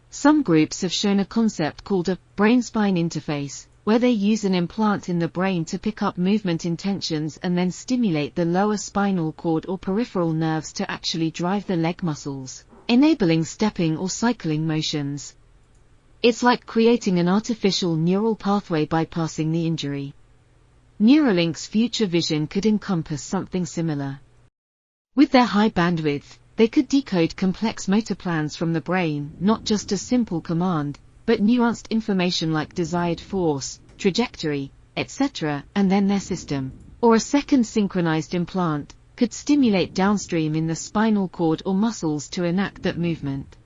Some groups have shown a concept called a brain-spine interface, where they use an implant in the brain to pick up movement intentions and then stimulate the lower spinal cord or peripheral nerves to actually drive the leg muscles, enabling stepping or cycling motions. It's like creating an artificial neural pathway bypassing the injury. Neuralink's future vision could encompass something similar. With their high bandwidth, they could decode complex motor plans from the brain, not just a simple command, but nuanced information like desired force, trajectory, etc., and then their system, or a second synchronized implant, could stimulate downstream in the spinal cord or muscles to enact that movement.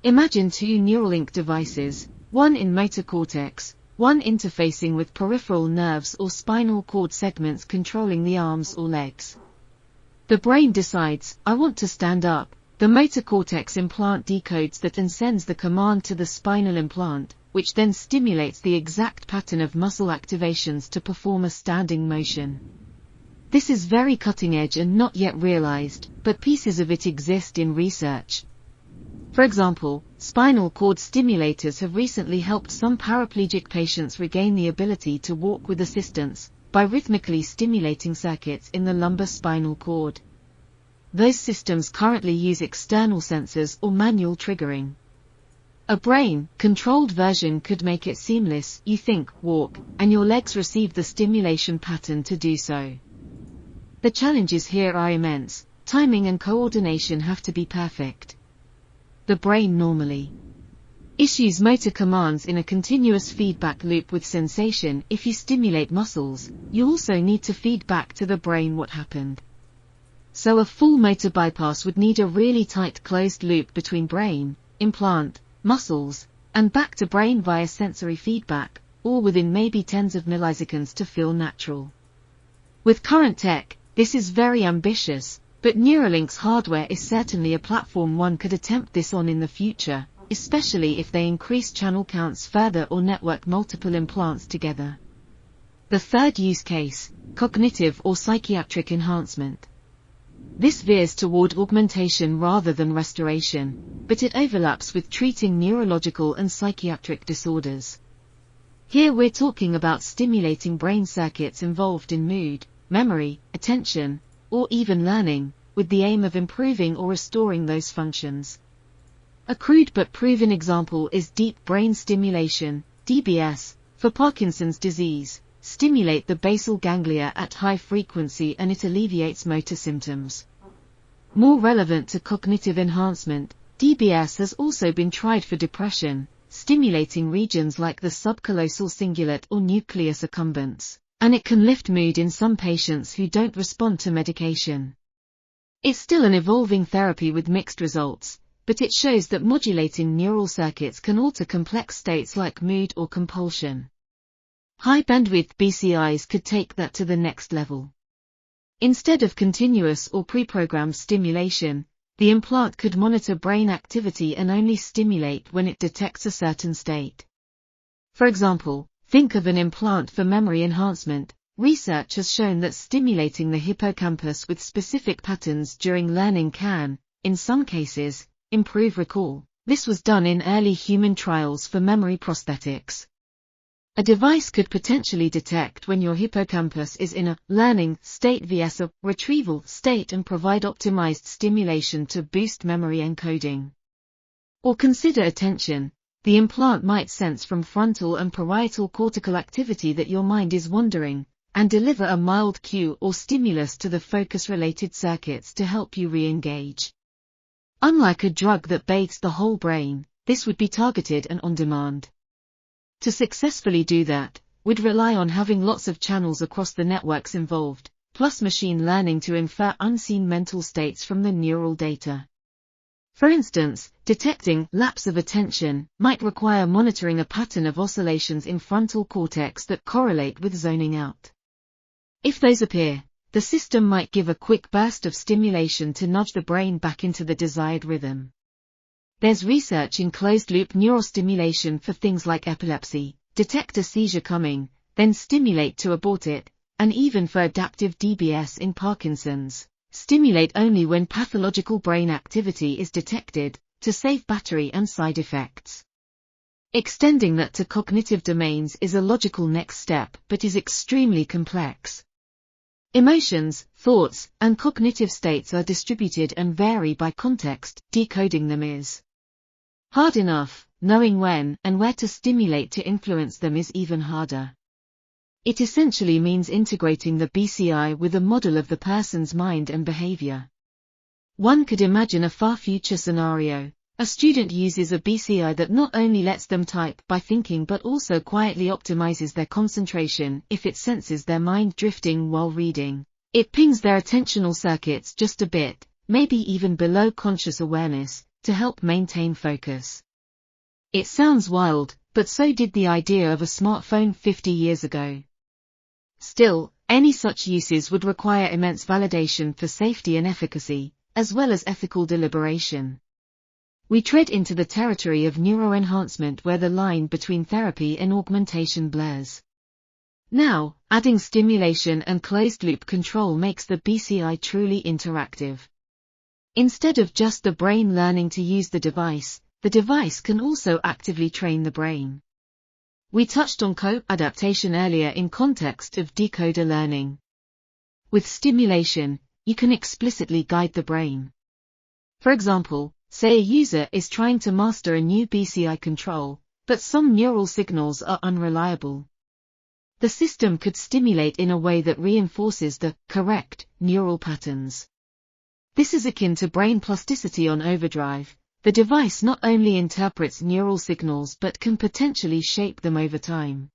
Imagine two Neuralink devices, one in motor cortex, one interfacing with peripheral nerves or spinal cord segments controlling the arms or legs. The brain decides, I want to stand up. The motor cortex implant decodes that and sends the command to the spinal implant, which then stimulates the exact pattern of muscle activations to perform a standing motion. This is very cutting edge and not yet realized, but pieces of it exist in research. For example, spinal cord stimulators have recently helped some paraplegic patients regain the ability to walk with assistance by rhythmically stimulating circuits in the lumbar spinal cord. Those systems currently use external sensors or manual triggering. A brain-controlled version could make it seamless. You think, walk, and your legs receive the stimulation pattern to do so. The challenges here are immense. Timing and coordination have to be perfect. The brain normally issues motor commands in a continuous feedback loop with sensation. If you stimulate muscles, you also need to feed back to the brain what happened. So a full motor bypass would need a really tight closed loop between brain, implant, muscles, and back to brain via sensory feedback, all within maybe tens of milliseconds to feel natural. With current tech, this is very ambitious, but Neuralink's hardware is certainly a platform one could attempt this on in the future, especially if they increase channel counts further or network multiple implants together. The third use case, cognitive or psychiatric enhancement. This veers toward augmentation rather than restoration, but it overlaps with treating neurological and psychiatric disorders. Here we're talking about stimulating brain circuits involved in mood, memory, attention, or even learning, with the aim of improving or restoring those functions. A crude but proven example is deep brain stimulation, DBS, for Parkinson's disease. Stimulate the basal ganglia at high frequency and it alleviates motor symptoms. More relevant to cognitive enhancement, DBS has also been tried for depression, stimulating regions like the subcallosal cingulate or nucleus accumbens, and it can lift mood in some patients who don't respond to medication. It's still an evolving therapy with mixed results, but it shows that modulating neural circuits can alter complex states like mood or compulsion. High-bandwidth BCIs could take that to the next level. Instead of continuous or pre-programmed stimulation, the implant could monitor brain activity and only stimulate when it detects a certain state. For example, think of an implant for memory enhancement. Research has shown that stimulating the hippocampus with specific patterns during learning can, in some cases, improve recall. This was done in early human trials for memory prosthetics. A device could potentially detect when your hippocampus is in a learning state vs a retrieval state and provide optimized stimulation to boost memory encoding. Or consider attention. The implant might sense from frontal and parietal cortical activity that your mind is wandering, and deliver a mild cue or stimulus to the focus-related circuits to help you re-engage. Unlike a drug that bathes the whole brain, this would be targeted and on demand. To successfully do that, we'd rely on having lots of channels across the networks involved, plus machine learning to infer unseen mental states from the neural data. For instance, detecting lapse of attention might require monitoring a pattern of oscillations in frontal cortex that correlate with zoning out. If those appear, the system might give a quick burst of stimulation to nudge the brain back into the desired rhythm. There's research in closed-loop neurostimulation for things like epilepsy, detect a seizure coming, then stimulate to abort it, and even for adaptive DBS in Parkinson's, stimulate only when pathological brain activity is detected, to save battery and side effects. Extending that to cognitive domains is a logical next step but is extremely complex. Emotions, thoughts, and cognitive states are distributed and vary by context. Decoding them is hard enough, knowing when and where to stimulate to influence them is even harder. It essentially means integrating the BCI with a model of the person's mind and behavior. One could imagine a far future scenario. A student uses a BCI that not only lets them type by thinking but also quietly optimizes their concentration. If it senses their mind drifting while reading, it pings their attentional circuits just a bit, maybe even below conscious awareness, to help maintain focus. It sounds wild, but so did the idea of a smartphone 50 years ago. Still, any such uses would require immense validation for safety and efficacy, as well as ethical deliberation. We tread into the territory of neuroenhancement where the line between therapy and augmentation blurs. Now, adding stimulation and closed-loop control makes the BCI truly interactive. Instead of just the brain learning to use the device can also actively train the brain. We touched on co-adaptation earlier in context of decoder learning. With stimulation, you can explicitly guide the brain. For example, say a user is trying to master a new BCI control, but some neural signals are unreliable. The system could stimulate in a way that reinforces the correct neural patterns. This is akin to brain plasticity on overdrive. The device not only interprets neural signals but can potentially shape them over time.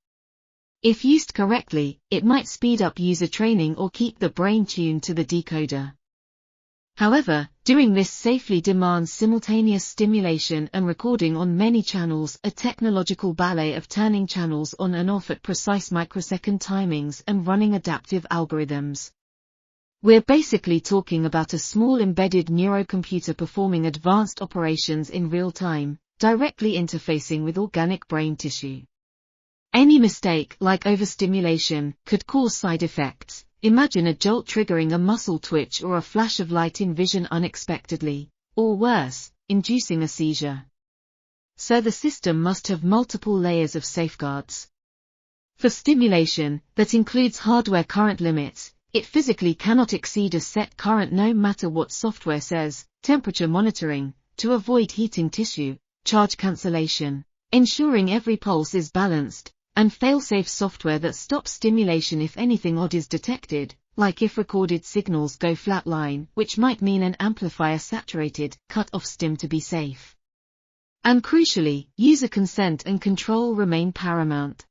If used correctly, it might speed up user training or keep the brain tuned to the decoder. However, doing this safely demands simultaneous stimulation and recording on many channels, a technological ballet of turning channels on and off at precise microsecond timings and running adaptive algorithms. We're basically talking about a small embedded neurocomputer performing advanced operations in real time, directly interfacing with organic brain tissue. Any mistake, like overstimulation, could cause side effects. Imagine a jolt triggering a muscle twitch or a flash of light in vision unexpectedly, or worse, inducing a seizure. So the system must have multiple layers of safeguards. For stimulation, that includes hardware current limits. It physically cannot exceed a set current no matter what software says, temperature monitoring, to avoid heating tissue, charge cancellation, ensuring every pulse is balanced, and fail-safe software that stops stimulation if anything odd is detected, like if recorded signals go flatline, which might mean an amplifier saturated, cut off stim to be safe. And crucially, user consent and control remain paramount.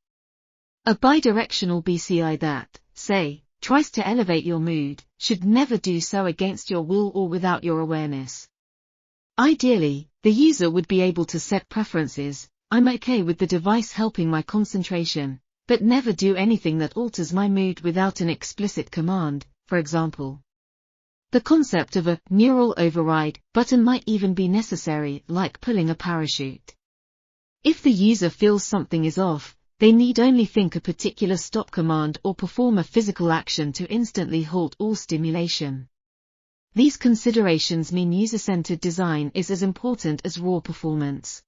A bidirectional BCI that, say, tries to elevate your mood, should never do so against your will or without your awareness. Ideally, the user would be able to set preferences. I'm okay with the device helping my concentration, but never do anything that alters my mood without an explicit command, for example. The concept of a neural override button might even be necessary, like pulling a parachute. If the user feels something is off, they need only think a particular stop command or perform a physical action to instantly halt all stimulation. These considerations mean user-centered design is as important as raw performance.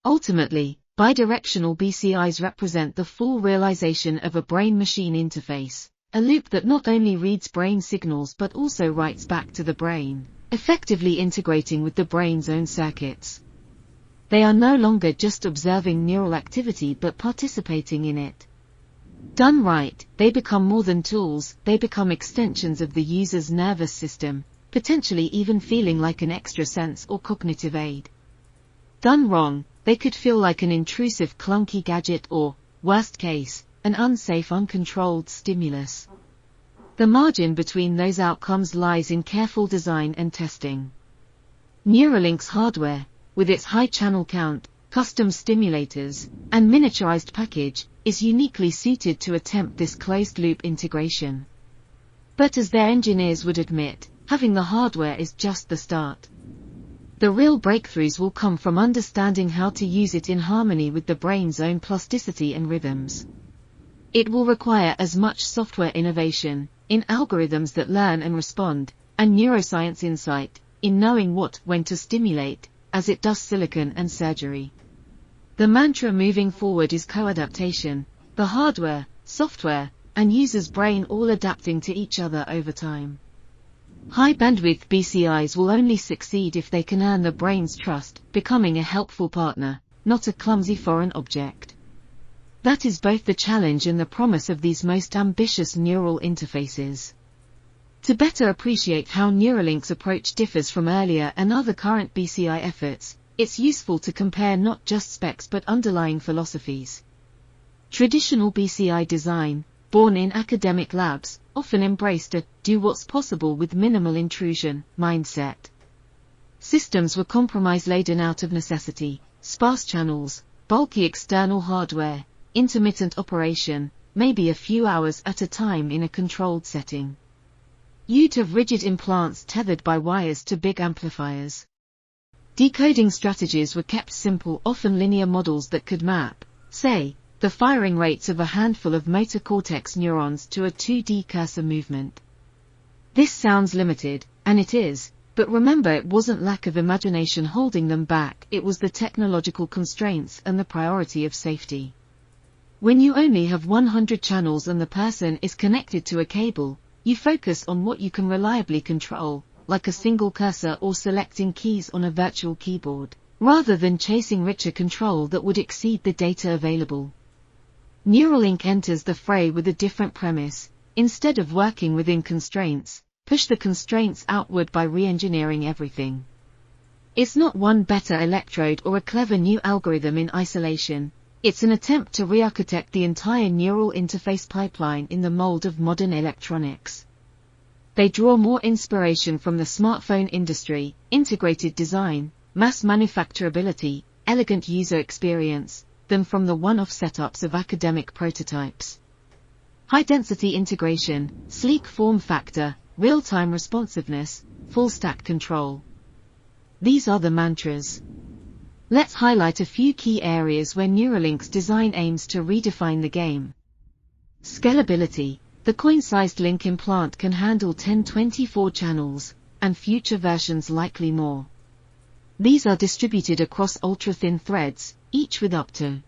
Ultimately, bidirectional BCIs represent the full realization of a brain-machine interface, a loop that not only reads brain signals but also writes back to the brain, effectively integrating with the brain's own circuits. They are no longer just observing neural activity but participating in it. Done right, they become more than tools, they become extensions of the user's nervous system, potentially even feeling like an extra sense or cognitive aid. Done wrong, they could feel like an intrusive clunky gadget or, worst case, an unsafe uncontrolled stimulus. The margin between those outcomes lies in careful design and testing. Neuralink's hardware, with its high channel count, custom stimulators, and miniaturized package, is uniquely suited to attempt this closed-loop integration. But as their engineers would admit, having the hardware is just the start. The real breakthroughs will come from understanding how to use it in harmony with the brain's own plasticity and rhythms. It will require as much software innovation, in algorithms that learn and respond, and neuroscience insight, in knowing when to stimulate, as it does silicon and surgery. The mantra moving forward is co-adaptation, the hardware, software, and user's brain all adapting to each other over time. High-bandwidth BCIs will only succeed if they can earn the brain's trust, becoming a helpful partner, not a clumsy foreign object. That is both the challenge and the promise of these most ambitious neural interfaces. To better appreciate how Neuralink's approach differs from earlier and other current BCI efforts, it's useful to compare not just specs but underlying philosophies. Traditional BCI design, born in academic labs, often embraced a do what's possible with minimal intrusion mindset. Systems were compromise-laden out of necessity, sparse channels, bulky external hardware, intermittent operation, maybe a few hours at a time in a controlled setting. You'd have rigid implants tethered by wires to big amplifiers. Decoding strategies were kept simple, often linear models that could map, say, the firing rates of a handful of motor cortex neurons to a 2D cursor movement. This sounds limited, and it is, But remember, it wasn't lack of imagination holding them back, it was the technological constraints and the priority of safety. When you only have 100 channels and the person is connected to a cable, you focus on what you can reliably control, like a single cursor or selecting keys on a virtual keyboard, rather than chasing richer control that would exceed the data available. Neuralink enters the fray with a different premise. Instead of working within constraints, push the constraints outward by re-engineering everything. It's not one better electrode or a clever new algorithm in isolation, it's an attempt to re-architect the entire neural interface pipeline in the mold of modern electronics. They draw more inspiration from the smartphone industry, integrated design, mass manufacturability, elegant user experience, than from the one-off setups of academic prototypes. High-density integration, sleek form factor, real-time responsiveness, full-stack control. These are the mantras. Let's highlight a few key areas where Neuralink's design aims to redefine the game. Scalability. The coin-sized link implant can handle 1024 channels, and future versions likely more. These are distributed across ultra-thin threads, each with up to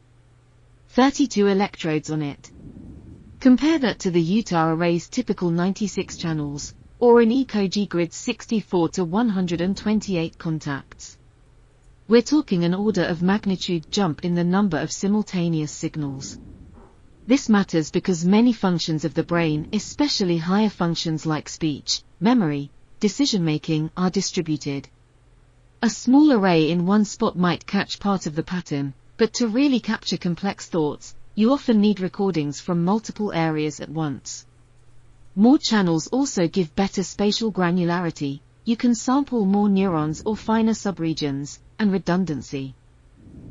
32 electrodes on it. Compare that to the Utah array's typical 96 channels, or an ECOG grid's 64 to 128 contacts. We're talking an order of magnitude jump in the number of simultaneous signals. This matters because many functions of the brain, especially higher functions like speech, memory, decision-making, are distributed. A small array in one spot might catch part of the pattern, but to really capture complex thoughts, you often need recordings from multiple areas at once. More channels also give better spatial granularity, you can sample more neurons or finer subregions, and redundancy.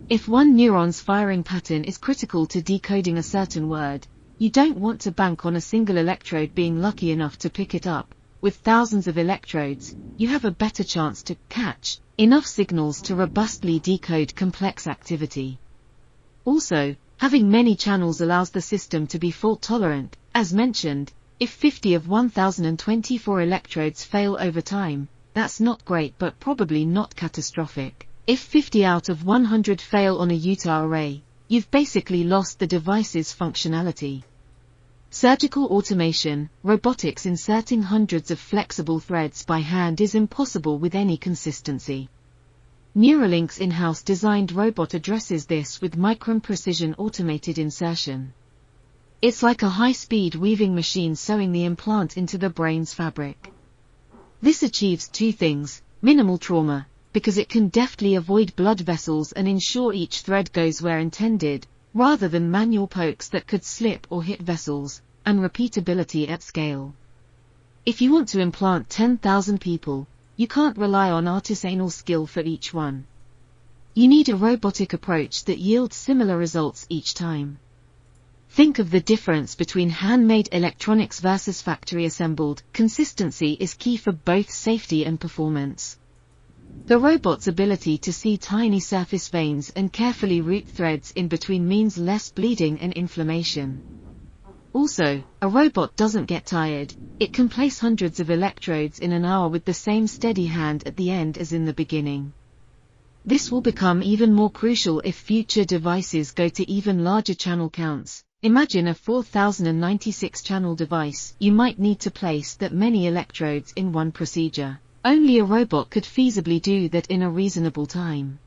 If one neuron's firing pattern is critical to decoding a certain word, you don't want to bank on a single electrode being lucky enough to pick it up. With thousands of electrodes, you have a better chance to catch enough signals to robustly decode complex activity. Also, having many channels allows the system to be fault-tolerant. As mentioned, if 50 of 1024 electrodes fail over time, that's not great but probably not catastrophic. If 50 out of 100 fail on a Utah array, you've basically lost the device's functionality. Surgical automation, robotics inserting hundreds of flexible threads by hand is impossible with any consistency. Neuralink's in-house designed robot addresses this with micron-precision automated insertion. It's like a high-speed weaving machine sewing the implant into the brain's fabric. This achieves two things: minimal trauma, because it can deftly avoid blood vessels and ensure each thread goes where intended, rather than manual pokes that could slip or hit vessels, and repeatability at scale. If you want to implant 10,000 people, you can't rely on artisanal skill for each one. You need a robotic approach that yields similar results each time. Think of the difference between handmade electronics versus factory assembled. Consistency is key for both safety and performance. The robot's ability to see tiny surface veins and carefully route threads in between means less bleeding and inflammation. Also, a robot doesn't get tired, it can place hundreds of electrodes in an hour with the same steady hand at the end as in the beginning. This will become even more crucial if future devices go to even larger channel counts. Imagine a 4096 channel device. You might need to place that many electrodes in one procedure. Only a robot could feasibly do that in a reasonable time.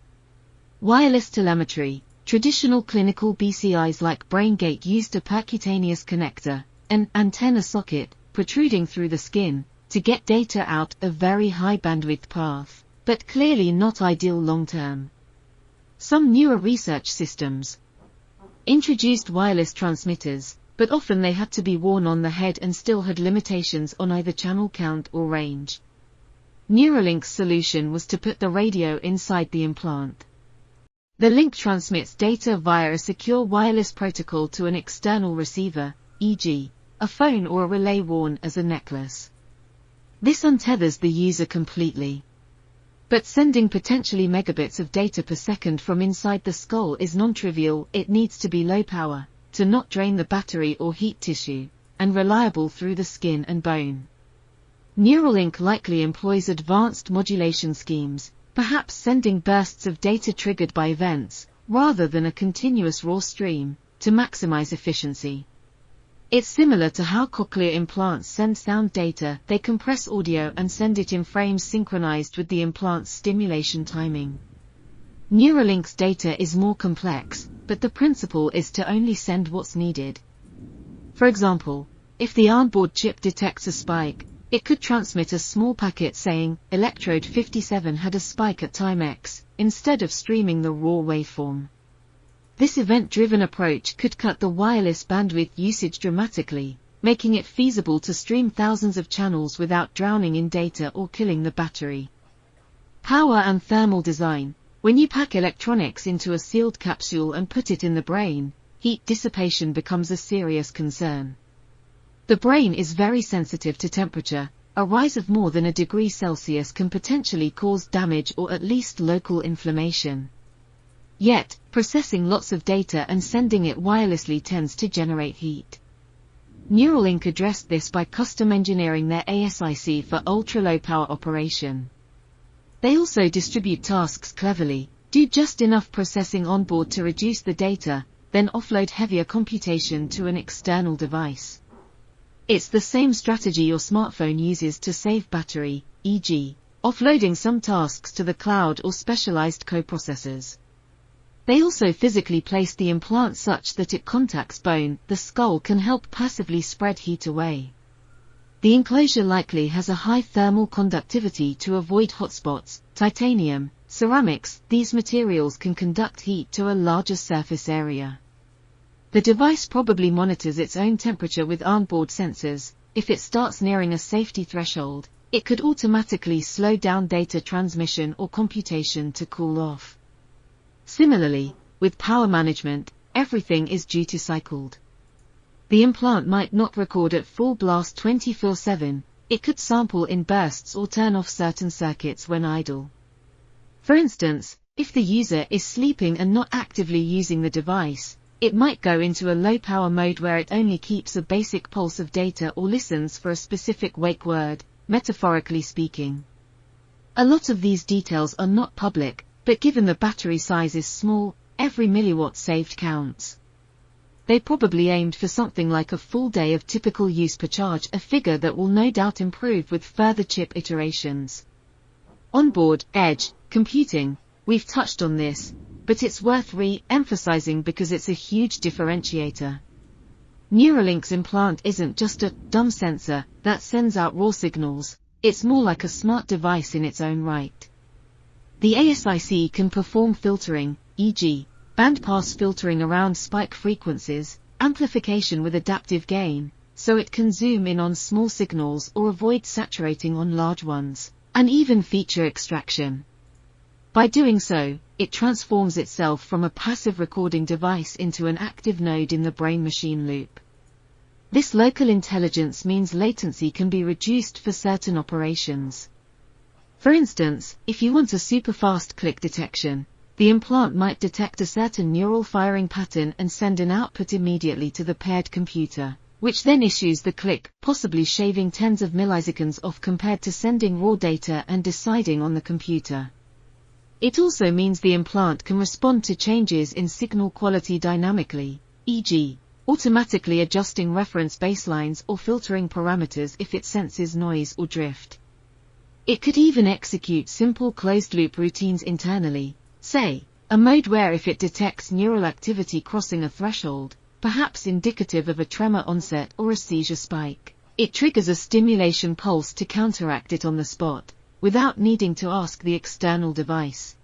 Wireless telemetry. Traditional clinical BCIs like BrainGate used a percutaneous connector, an antenna socket, protruding through the skin, to get data out a very high bandwidth path, but clearly not ideal long-term. Some newer research systems introduced wireless transmitters, but often they had to be worn on the head and still had limitations on either channel count or range. Neuralink's solution was to put the radio inside the implant. The link transmits data via a secure wireless protocol to an external receiver, e.g., a phone or a relay worn as a necklace. This untethers the user completely. But sending potentially megabits of data per second from inside the skull is non-trivial. It needs to be low power, to not drain the battery or heat tissue, and reliable through the skin and bone. Neuralink likely employs advanced modulation schemes, perhaps sending bursts of data triggered by events, rather than a continuous raw stream, to maximize efficiency. It's similar to how cochlear implants send sound data. They compress audio and send it in frames synchronized with the implant's stimulation timing. Neuralink's data is more complex, but the principle is to only send what's needed. For example, if the onboard chip detects a spike, it could transmit a small packet saying, electrode 57 had a spike at time X, instead of streaming the raw waveform. This event-driven approach could cut the wireless bandwidth usage dramatically, making it feasible to stream thousands of channels without drowning in data or killing the battery. Power and thermal design. When you pack electronics into a sealed capsule and put it in the brain, heat dissipation becomes a serious concern. The brain is very sensitive to temperature. A rise of more than a degree Celsius can potentially cause damage or at least local inflammation. Yet, processing lots of data and sending it wirelessly tends to generate heat. Neuralink addressed this by custom engineering their ASIC for ultra-low power operation. They also distribute tasks cleverly, do just enough processing on board to reduce the data, then offload heavier computation to an external device. It's the same strategy your smartphone uses to save battery, e.g., offloading some tasks to the cloud or specialized coprocessors. They also physically place the implant such that it contacts bone. The skull can help passively spread heat away. The enclosure likely has a high thermal conductivity to avoid hotspots. Titanium, ceramics, these materials can conduct heat to a larger surface area. The device probably monitors its own temperature with onboard sensors. If it starts nearing a safety threshold, it could automatically slow down data transmission or computation to cool off. Similarly, with power management, everything is duty cycled. The implant might not record at full blast 24/7, it could sample in bursts or turn off certain circuits when idle. For instance, if the user is sleeping and not actively using the device, it might go into a low-power mode where it only keeps a basic pulse of data or listens for a specific wake word, metaphorically speaking. A lot of these details are not public, but given the battery size is small, every milliwatt saved counts. They probably aimed for something like a full day of typical use per charge, a figure that will no doubt improve with further chip iterations. Onboard, edge, computing, we've touched on this, but it's worth re-emphasizing because it's a huge differentiator. Neuralink's implant isn't just a dumb sensor that sends out raw signals, it's more like a smart device in its own right. The ASIC can perform filtering, e.g., bandpass filtering around spike frequencies, amplification with adaptive gain, so it can zoom in on small signals or avoid saturating on large ones, and even feature extraction. By doing so, it transforms itself from a passive recording device into an active node in the brain-machine loop. This local intelligence means latency can be reduced for certain operations. For instance, if you want a super-fast click detection, the implant might detect a certain neural firing pattern and send an output immediately to the paired computer, which then issues the click, possibly shaving tens of milliseconds off compared to sending raw data and deciding on the computer. It also means the implant can respond to changes in signal quality dynamically, e.g., automatically adjusting reference baselines or filtering parameters if it senses noise or drift. It could even execute simple closed-loop routines internally, say, a mode where if it detects neural activity crossing a threshold, perhaps indicative of a tremor onset or a seizure spike, it triggers a stimulation pulse to counteract it on the spot, without needing to ask the external device.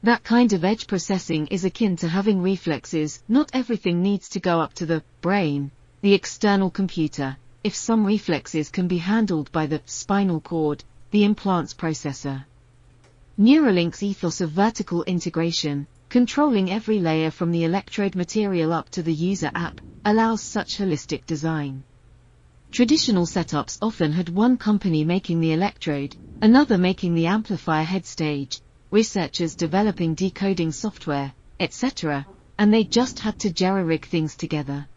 That kind of edge processing is akin to having reflexes. Not everything needs to go up to the brain, the external computer. If some reflexes can be handled by the spinal cord, the implant's processor. Neuralink's ethos of vertical integration, controlling every layer from the electrode material up to the user app, allows such holistic design. Traditional setups often had one company making the electrode, another making the amplifier head stage, researchers developing decoding software, etc., and they just had to jerry-rig things together.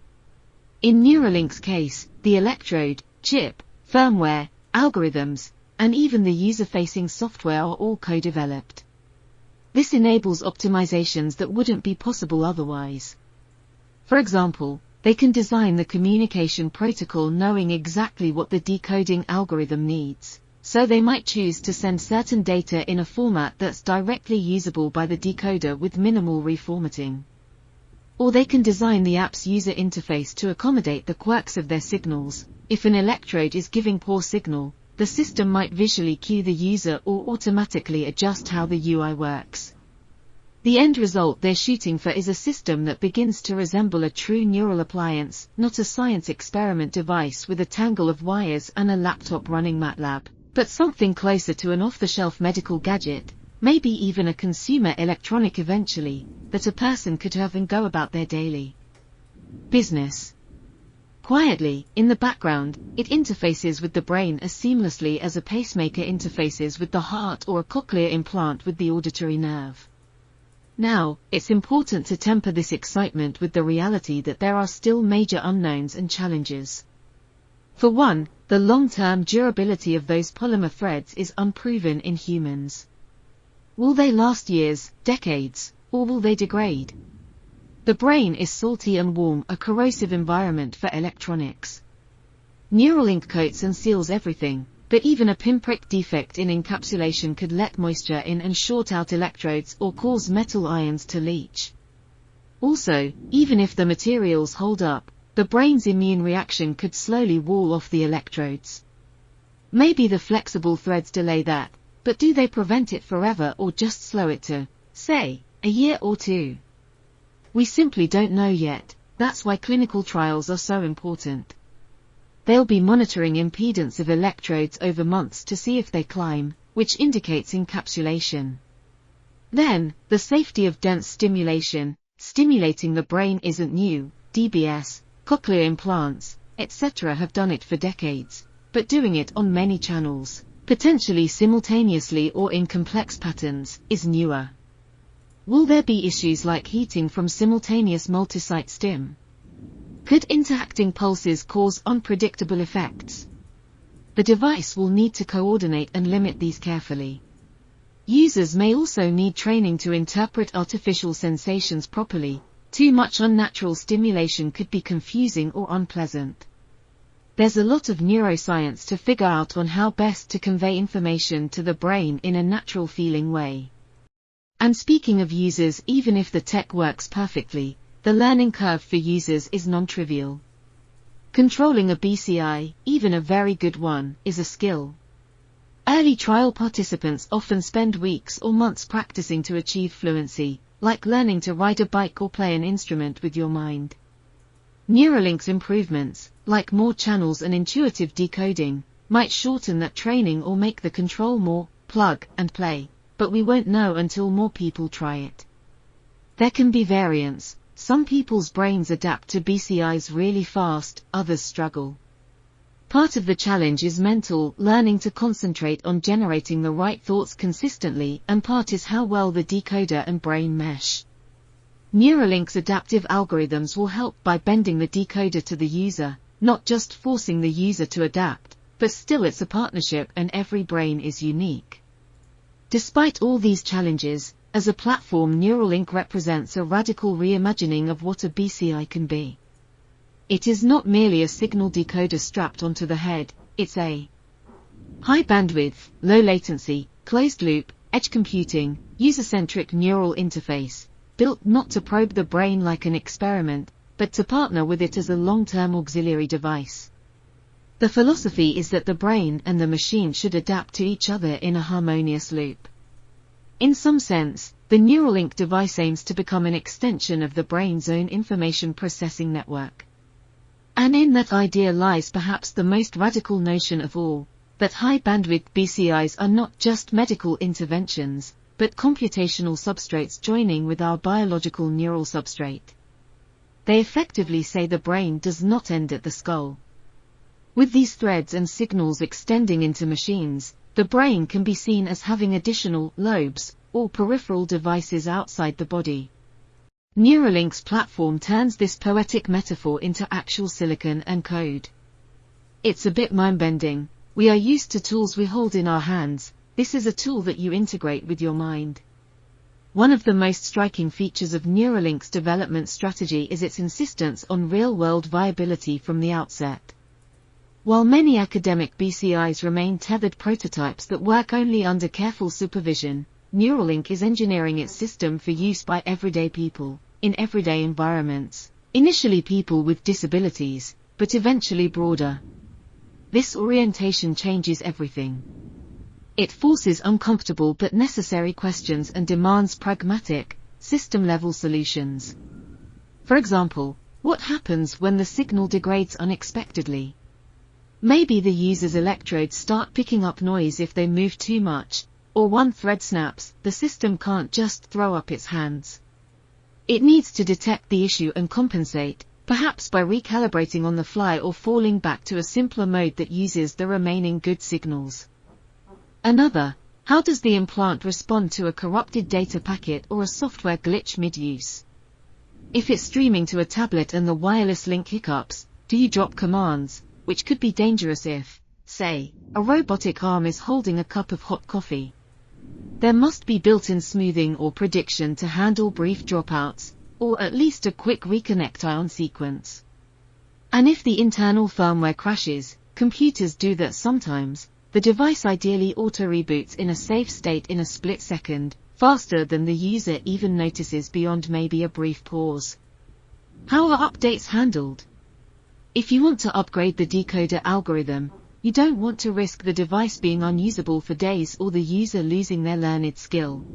In Neuralink's case, the electrode, chip, firmware, algorithms, and even the user-facing software are all co-developed. This enables optimizations that wouldn't be possible otherwise. For example, they can design the communication protocol knowing exactly what the decoding algorithm needs, so they might choose to send certain data in a format that's directly usable by the decoder with minimal reformatting. Or they can design the app's user interface to accommodate the quirks of their signals. If an electrode is giving poor signal, the system might visually cue the user or automatically adjust how the UI works. The end result they're shooting for is a system that begins to resemble a true neural appliance, not a science experiment device with a tangle of wires and a laptop running MATLAB, but something closer to an off-the-shelf medical gadget, maybe even a consumer electronic eventually, that a person could have and go about their daily business. Quietly, in the background, it interfaces with the brain as seamlessly as a pacemaker interfaces with the heart or a cochlear implant with the auditory nerve. Now, it's important to temper this excitement with the reality that there are still major unknowns and challenges. For one, the long-term durability of those polymer threads is unproven in humans. Will they last years, decades, or will they degrade? The brain is salty and warm, a corrosive environment for electronics. Neuralink coats and seals everything, but even a pinprick defect in encapsulation could let moisture in and short out electrodes or cause metal ions to leach. Also, even if the materials hold up, the brain's immune reaction could slowly wall off the electrodes. Maybe the flexible threads delay that, but do they prevent it forever or just slow it to, say, a year or two? We simply don't know yet. That's why clinical trials are so important. They'll be monitoring impedance of electrodes over months to see if they climb, which indicates encapsulation. Then, the safety of dense stimulation. Stimulating the brain isn't new. DBS, cochlear implants, etc. have done it for decades, but doing it on many channels, potentially simultaneously or in complex patterns, is newer. Will there be issues like heating from simultaneous multi-site stim? Could interacting pulses cause unpredictable effects? The device will need to coordinate and limit these carefully. Users may also need training to interpret artificial sensations properly. Too much unnatural stimulation could be confusing or unpleasant. There's a lot of neuroscience to figure out on how best to convey information to the brain in a natural feeling way. And speaking of users, even if the tech works perfectly, the learning curve for users is non-trivial. Controlling a BCI, even a very good one, is a skill. Early trial participants often spend weeks or months practicing to achieve fluency, like learning to ride a bike or play an instrument with your mind. Neuralink's improvements, like more channels and intuitive decoding, might shorten that training or make the control more plug and play, but we won't know until more people try it. There can be variance. Some people's brains adapt to BCIs really fast, others struggle. Part of the challenge is mental, learning to concentrate on generating the right thoughts consistently, and part is how well the decoder and brain mesh. Neuralink's adaptive algorithms will help by bending the decoder to the user, not just forcing the user to adapt, but still it's a partnership and every brain is unique. Despite all these challenges, as a platform, Neuralink represents a radical reimagining of what a BCI can be. It is not merely a signal decoder strapped onto the head, it's a high bandwidth, low latency, closed loop, edge computing, user-centric neural interface, built not to probe the brain like an experiment, but to partner with it as a long-term auxiliary device. The philosophy is that the brain and the machine should adapt to each other in a harmonious loop. In some sense, the Neuralink device aims to become an extension of the brain's own information processing network. And in that idea lies perhaps the most radical notion of all, that high-bandwidth BCIs are not just medical interventions, but computational substrates joining with our biological neural substrate. They effectively say the brain does not end at the skull. With these threads and signals extending into machines, the brain can be seen as having additional lobes, or peripheral devices outside the body. Neuralink's platform turns this poetic metaphor into actual silicon and code. It's a bit mind-bending. We are used to tools we hold in our hands. This is a tool that you integrate with your mind. One of the most striking features of Neuralink's development strategy is its insistence on real-world viability from the outset. While many academic BCIs remain tethered prototypes that work only under careful supervision, Neuralink is engineering its system for use by everyday people, in everyday environments, initially people with disabilities, but eventually broader. This orientation changes everything. It forces uncomfortable but necessary questions and demands pragmatic, system-level solutions. For example, what happens when the signal degrades unexpectedly? Maybe the user's electrodes start picking up noise if they move too much, or one thread snaps. The system can't just throw up its hands. It needs to detect the issue and compensate, perhaps by recalibrating on the fly or falling back to a simpler mode that uses the remaining good signals. Another, how does the implant respond to a corrupted data packet or a software glitch mid-use? If it's streaming to a tablet and the wireless link hiccups, do you drop commands, which could be dangerous if, say, a robotic arm is holding a cup of hot coffee? There must be built-in smoothing or prediction to handle brief dropouts, or at least a quick reconnect ion sequence. And if the internal firmware crashes, computers do that sometimes, the device ideally auto-reboots in a safe state in a split second, faster than the user even notices beyond maybe a brief pause. How are updates handled? If you want to upgrade the decoder algorithm, you don't want to risk the device being unusable for days or the user losing their learned skill.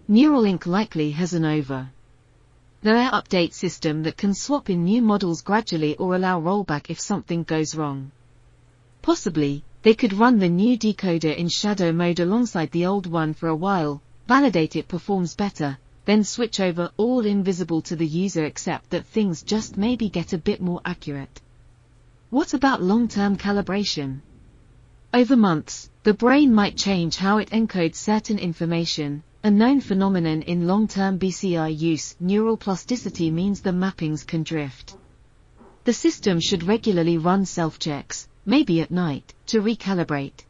Neuralink likely has an over-the-air update system that can swap in new models gradually or allow rollback if something goes wrong. Possibly, they could run the new decoder in shadow mode alongside the old one for a while, validate it performs better, then switch over, all invisible to the user except that things just maybe get a bit more accurate. What about long-term calibration? Over months, the brain might change how it encodes certain information. A known phenomenon in long-term BCI use, neuroplasticity, means the mappings can drift. The system should regularly run self-checks, maybe at night, to recalibrate.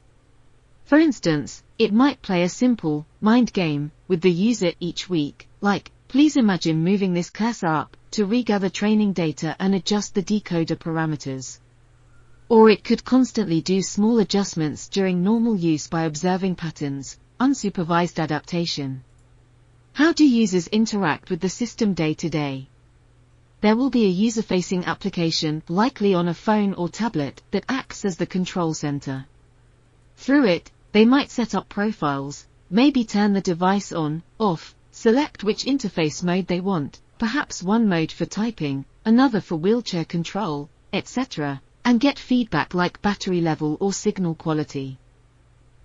For instance, it might play a simple mind game with the user each week, like, please imagine moving this cursor up, to regather training data and adjust the decoder parameters. Or it could constantly do small adjustments during normal use by observing patterns, unsupervised adaptation. How do users interact with the system day to day? There will be a user-facing application, likely on a phone or tablet, that acts as the control center. Through it, they might set up profiles, maybe turn the device on, off, select which interface mode they want, perhaps one mode for typing, another for wheelchair control, etc., and get feedback like battery level or signal quality.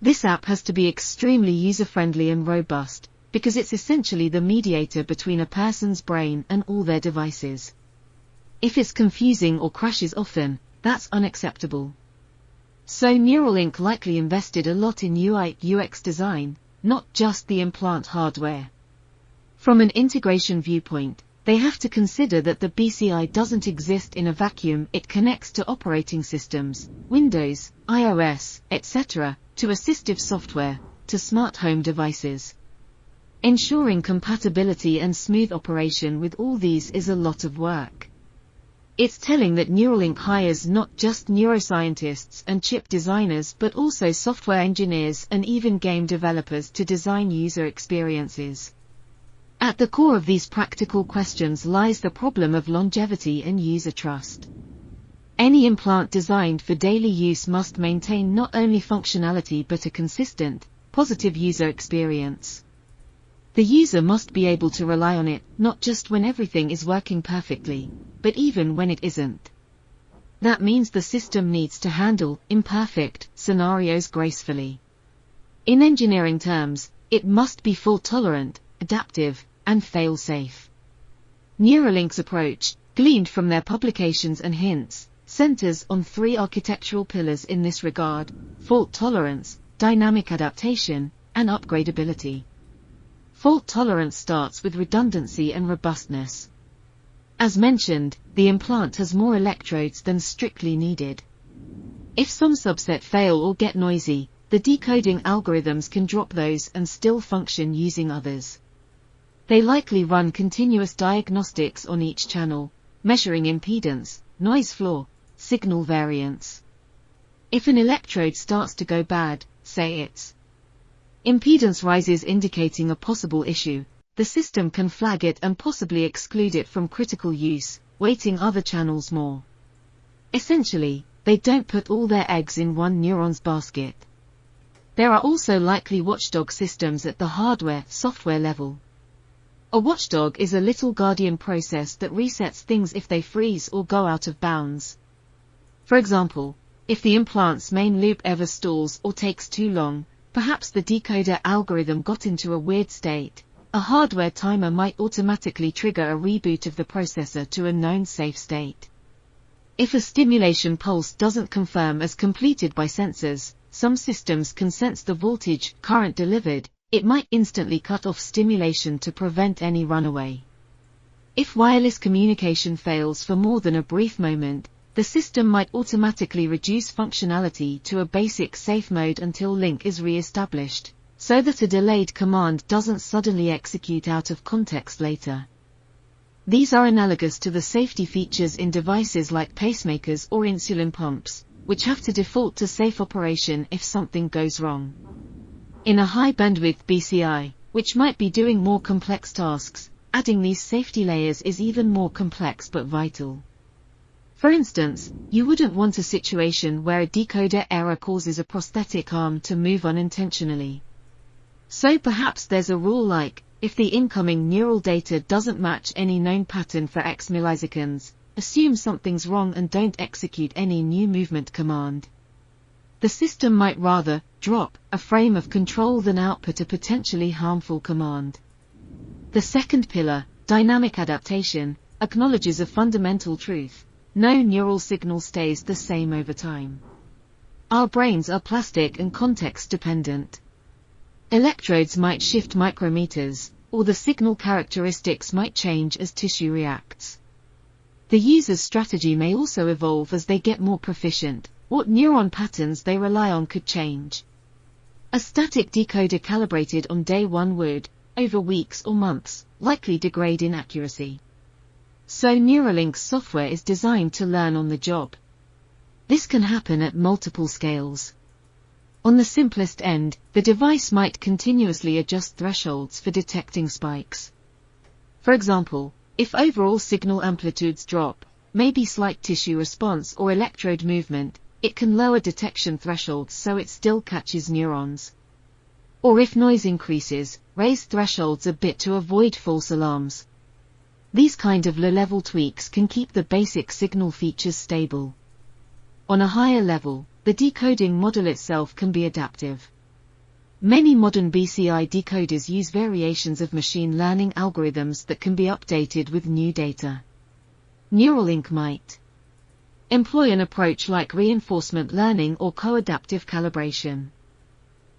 This app has to be extremely user-friendly and robust, because it's essentially the mediator between a person's brain and all their devices. If it's confusing or crashes often, that's unacceptable. So Neuralink likely invested a lot in UI/UX design, not just the implant hardware. From an integration viewpoint, they have to consider that the BCI doesn't exist in a vacuum. It connects to operating systems, Windows, iOS, etc., to assistive software, to smart home devices. Ensuring compatibility and smooth operation with all these is a lot of work. It's telling that Neuralink hires not just neuroscientists and chip designers but also software engineers and even game developers to design user experiences. At the core of these practical questions lies the problem of longevity and user trust. Any implant designed for daily use must maintain not only functionality but a consistent, positive user experience. The user must be able to rely on it, not just when everything is working perfectly, but even when it isn't. That means the system needs to handle imperfect scenarios gracefully. In engineering terms, it must be fault-tolerant, adaptive, and fail-safe. Neuralink's approach, gleaned from their publications and hints, centers on three architectural pillars in this regard: fault tolerance, dynamic adaptation, and upgradability. Fault tolerance starts with redundancy and robustness. As mentioned, the implant has more electrodes than strictly needed. If some subset fail or get noisy, the decoding algorithms can drop those and still function using others. They likely run continuous diagnostics on each channel, measuring impedance, noise floor, signal variance. If an electrode starts to go bad, say its impedance rises indicating a possible issue, the system can flag it and possibly exclude it from critical use, weighting other channels more. Essentially, they don't put all their eggs in one neuron's basket. There are also likely watchdog systems at the hardware-software level. A watchdog is a little guardian process that resets things if they freeze or go out of bounds. For example, if the implant's main loop ever stalls or takes too long, perhaps the decoder algorithm got into a weird state. A hardware timer might automatically trigger a reboot of the processor to a known safe state. If a stimulation pulse doesn't confirm as completed by sensors, some systems can sense the voltage current delivered. It might instantly cut off stimulation to prevent any runaway. If wireless communication fails for more than a brief moment, the system might automatically reduce functionality to a basic safe mode until link is re-established, so that a delayed command doesn't suddenly execute out of context later. These are analogous to the safety features in devices like pacemakers or insulin pumps, which have to default to safe operation if something goes wrong. In a high-bandwidth BCI, which might be doing more complex tasks, adding these safety layers is even more complex but vital. For instance, you wouldn't want a situation where a decoder error causes a prosthetic arm to move unintentionally. So perhaps there's a rule like, if the incoming neural data doesn't match any known pattern for X milliseconds, assume something's wrong and don't execute any new movement command. The system might rather drop a frame of control than output a potentially harmful command. The second pillar, dynamic adaptation, acknowledges a fundamental truth. No neural signal stays the same over time. Our brains are plastic and context dependent. Electrodes might shift micrometers, or the signal characteristics might change as tissue reacts. The user's strategy may also evolve as they get more proficient. What neuron patterns they rely on could change. A static decoder calibrated on day one would, over weeks or months, likely degrade in accuracy. So Neuralink's software is designed to learn on the job. This can happen at multiple scales. On the simplest end, the device might continuously adjust thresholds for detecting spikes. For example, if overall signal amplitudes drop, maybe slight tissue response or electrode movement, it can lower detection thresholds so it still catches neurons. Or if noise increases, raise thresholds a bit to avoid false alarms. These kind of low-level tweaks can keep the basic signal features stable. On a higher level, the decoding model itself can be adaptive. Many modern BCI decoders use variations of machine learning algorithms that can be updated with new data. Neuralink might employ an approach like reinforcement learning or co-adaptive calibration.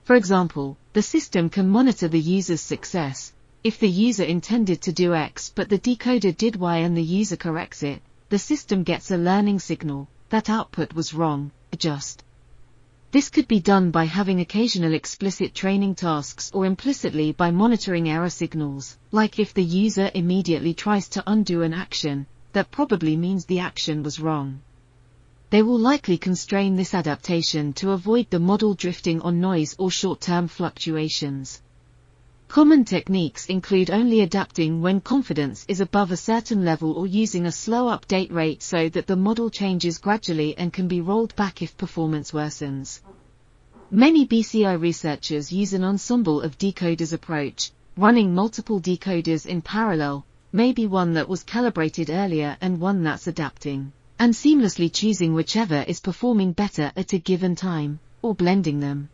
For example, the system can monitor the user's success. If the user intended to do X but the decoder did Y and the user corrects it, the system gets a learning signal, that output was wrong, adjust. This could be done by having occasional explicit training tasks or implicitly by monitoring error signals, like if the user immediately tries to undo an action, that probably means the action was wrong. They will likely constrain this adaptation to avoid the model drifting on noise or short-term fluctuations. Common techniques include only adapting when confidence is above a certain level or using a slow update rate so that the model changes gradually and can be rolled back if performance worsens. Many BCI researchers use an ensemble of decoders approach, running multiple decoders in parallel, maybe one that was calibrated earlier and one that's adapting, and seamlessly choosing whichever is performing better at a given time, or blending them.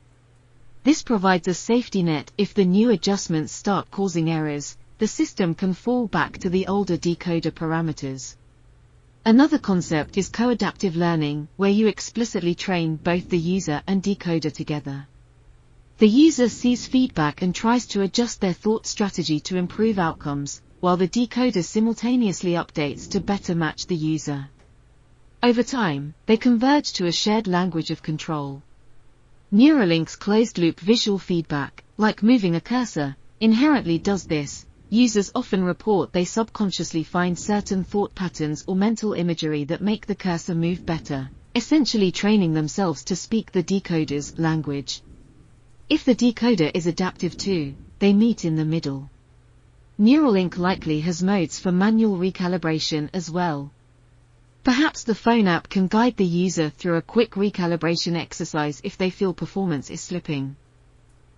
This provides a safety net. If the new adjustments start causing errors, the system can fall back to the older decoder parameters. Another concept is co-adaptive learning, where you explicitly train both the user and decoder together. The user sees feedback and tries to adjust their thought strategy to improve outcomes, while the decoder simultaneously updates to better match the user. Over time, they converge to a shared language of control. Neuralink's closed-loop visual feedback, like moving a cursor, inherently does this. Users often report they subconsciously find certain thought patterns or mental imagery that make the cursor move better, essentially training themselves to speak the decoder's language. If the decoder is adaptive too, they meet in the middle. Neuralink likely has modes for manual recalibration as well. Perhaps the phone app can guide the user through a quick recalibration exercise if they feel performance is slipping.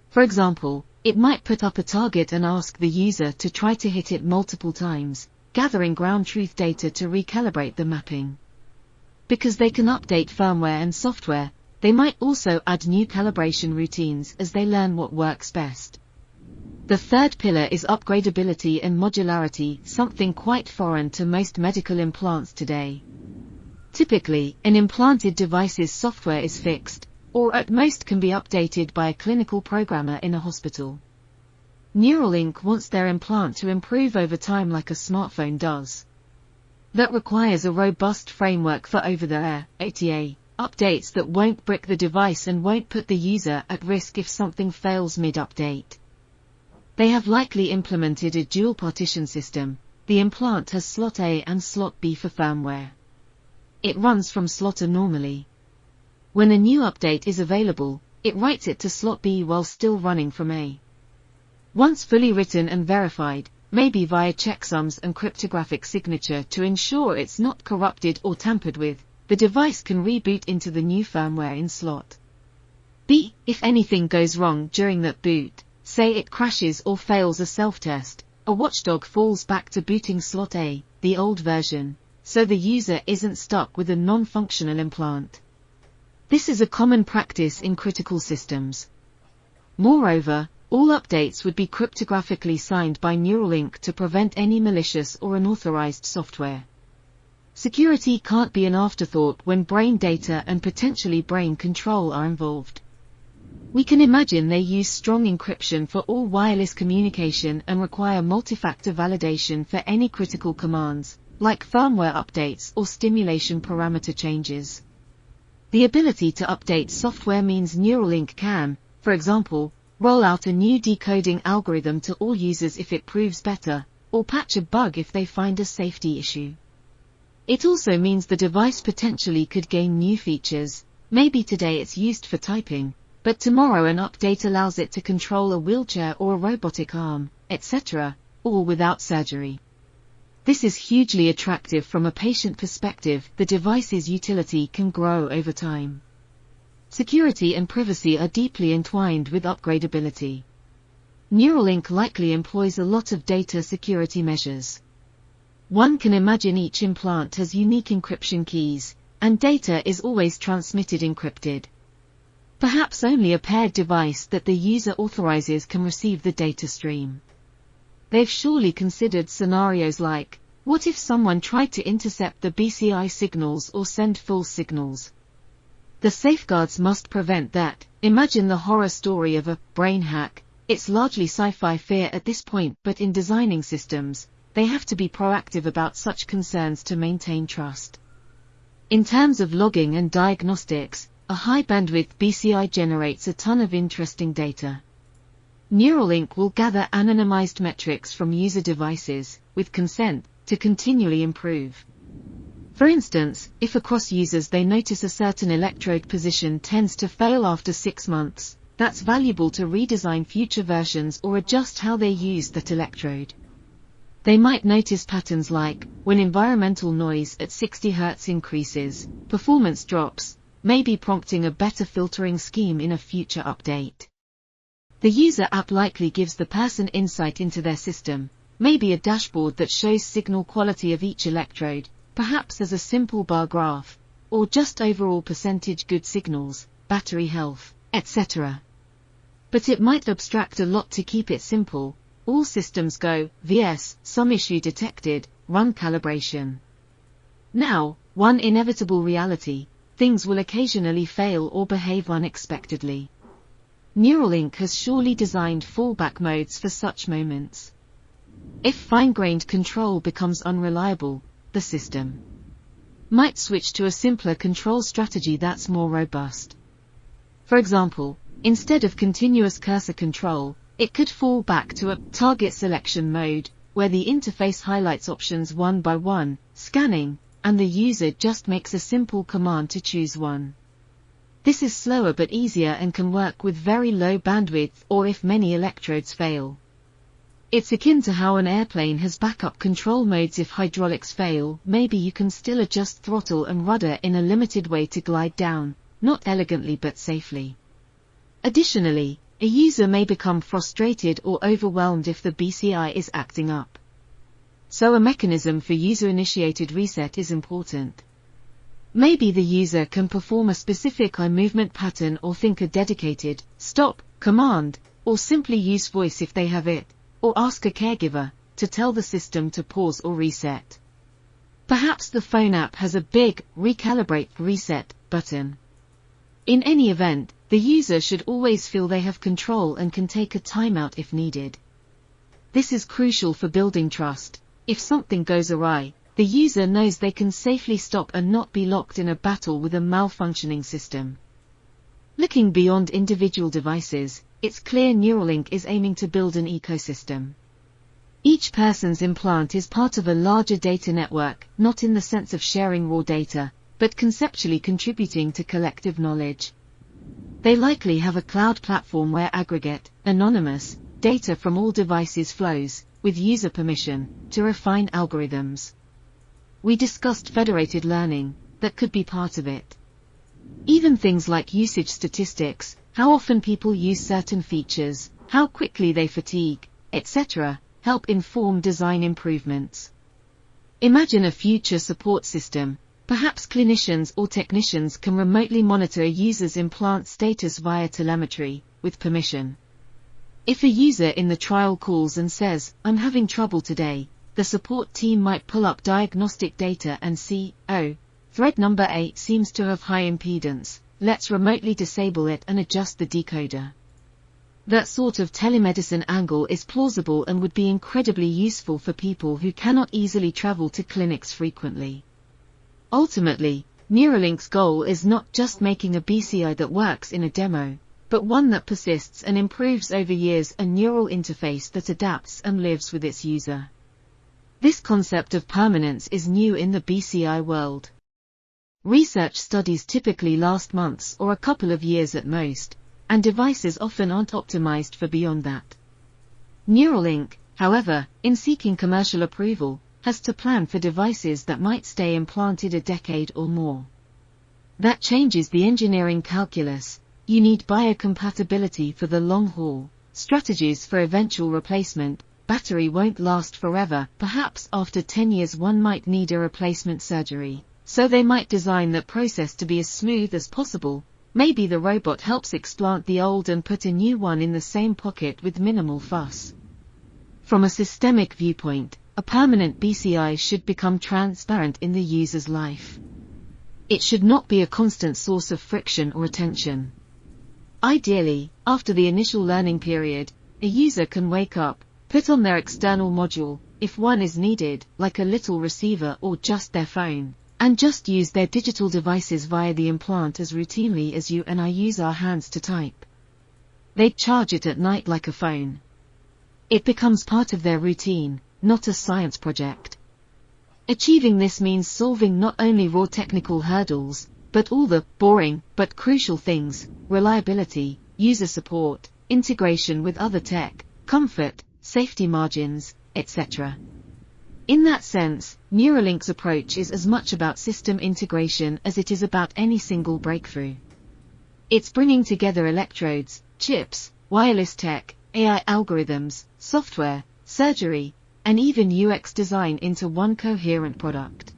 For example, it might put up a target and ask the user to try to hit it multiple times, gathering ground truth data to recalibrate the mapping. Because they can update firmware and software, they might also add new calibration routines as they learn what works best. The third pillar is upgradability and modularity, something quite foreign to most medical implants today. Typically, an implanted device's software is fixed, or at most can be updated by a clinical programmer in a hospital. Neuralink wants their implant to improve over time like a smartphone does. That requires a robust framework for over-the-air (OTA) updates that won't brick the device and won't put the user at risk if something fails mid-update. They have likely implemented a dual partition system. The implant has slot A and slot B for firmware. It runs from slot A normally. When a new update is available, it writes it to slot B while still running from A. Once fully written and verified, maybe via checksums and cryptographic signature to ensure it's not corrupted or tampered with, the device can reboot into the new firmware in slot B. If anything goes wrong during that boot, say it crashes or fails a self-test, a watchdog falls back to booting slot A, the old version, so the user isn't stuck with a non-functional implant. This is a common practice in critical systems. Moreover, all updates would be cryptographically signed by Neuralink to prevent any malicious or unauthorized software. Security can't be an afterthought when brain data and potentially brain control are involved. We can imagine they use strong encryption for all wireless communication and require multi-factor validation for any critical commands, like firmware updates or stimulation parameter changes. The ability to update software means Neuralink can, for example, roll out a new decoding algorithm to all users if it proves better, or patch a bug if they find a safety issue. It also means the device potentially could gain new features. Maybe today it's used for typing, but tomorrow an update allows it to control a wheelchair or a robotic arm, etc., all without surgery. This is hugely attractive from a patient perspective. The device's utility can grow over time. Security and privacy are deeply entwined with upgradability. Neuralink likely employs a lot of data security measures. One can imagine each implant has unique encryption keys, and data is always transmitted encrypted. Perhaps only a paired device that the user authorizes can receive the data stream. They've surely considered scenarios like, what if someone tried to intercept the BCI signals or send false signals? The safeguards must prevent that. Imagine the horror story of a brain hack. It's largely sci-fi fear at this point, but in designing systems, they have to be proactive about such concerns to maintain trust. In terms of logging and diagnostics, a high-bandwidth BCI generates a ton of interesting data. Neuralink will gather anonymized metrics from user devices, with consent, to continually improve. For instance, if across users they notice a certain electrode position tends to fail after 6 months, that's valuable to redesign future versions or adjust how they use that electrode. They might notice patterns like, when environmental noise at 60 Hz increases, performance drops, maybe prompting a better filtering scheme in a future update. The user app likely gives the person insight into their system, maybe a dashboard that shows signal quality of each electrode, perhaps as a simple bar graph, or just overall percentage good signals, battery health, etc. But it might abstract a lot to keep it simple. All systems go, vs, some issue detected, run calibration. Now, one inevitable reality, things will occasionally fail or behave unexpectedly. Neuralink has surely designed fallback modes for such moments. If fine-grained control becomes unreliable, the system might switch to a simpler control strategy that's more robust. For example, instead of continuous cursor control, it could fall back to a target selection mode, where the interface highlights options one by one, scanning, and the user just makes a simple command to choose one. This is slower but easier and can work with very low bandwidth or if many electrodes fail. It's akin to how an airplane has backup control modes if hydraulics fail. Maybe you can still adjust throttle and rudder in a limited way to glide down, not elegantly but safely. Additionally, a user may become frustrated or overwhelmed if the BCI is acting up. So a mechanism for user-initiated reset is important. Maybe the user can perform a specific eye movement pattern or think a dedicated stop command, or simply use voice if they have it, or ask a caregiver to tell the system to pause or reset. Perhaps the phone app has a big recalibrate reset button. In any event, the user should always feel they have control and can take a timeout if needed. This is crucial for building trust. If something goes awry, the user knows they can safely stop and not be locked in a battle with a malfunctioning system. Looking beyond individual devices, it's clear Neuralink is aiming to build an ecosystem. Each person's implant is part of a larger data network, not in the sense of sharing raw data, but conceptually contributing to collective knowledge. They likely have a cloud platform where aggregate, anonymous, data from all devices flows, with user permission, to refine algorithms. We discussed federated learning, that could be part of it. Even things like usage statistics, how often people use certain features, how quickly they fatigue, etc., help inform design improvements. Imagine a future support system. Perhaps clinicians or technicians can remotely monitor a user's implant status via telemetry, with permission. If a user in the trial calls and says, "I'm having trouble today," the support team might pull up diagnostic data and see, "Oh, thread number 8 seems to have high impedance, let's remotely disable it and adjust the decoder." That sort of telemedicine angle is plausible and would be incredibly useful for people who cannot easily travel to clinics frequently. Ultimately, Neuralink's goal is not just making a BCI that works in a demo, but one that persists and improves over years, a neural interface that adapts and lives with its user. This concept of permanence is new in the BCI world. Research studies typically last months or a couple of years at most, and devices often aren't optimized for beyond that. Neuralink, however, in seeking commercial approval, has to plan for devices that might stay implanted a decade or more. That changes the engineering calculus. You need biocompatibility for the long haul, strategies for eventual replacement. Battery won't last forever. Perhaps after 10 years one might need a replacement surgery, so they might design that process to be as smooth as possible. Maybe the robot helps explant the old and put a new one in the same pocket with minimal fuss. From a systemic viewpoint, a permanent BCI should become transparent in the user's life. It should not be a constant source of friction or attention. Ideally, after the initial learning period, a user can wake up, put on their external module, if one is needed, like a little receiver or just their phone, and just use their digital devices via the implant as routinely as you and I use our hands to type. They'd charge it at night like a phone. It becomes part of their routine, not a science project. Achieving this means solving not only raw technical hurdles, but all the boring but crucial things: reliability, user support, integration with other tech, comfort, safety margins, etc. In that sense, Neuralink's approach is as much about system integration as it is about any single breakthrough. It's bringing together electrodes, chips, wireless tech, AI algorithms, software, surgery, and even UX design into one coherent product.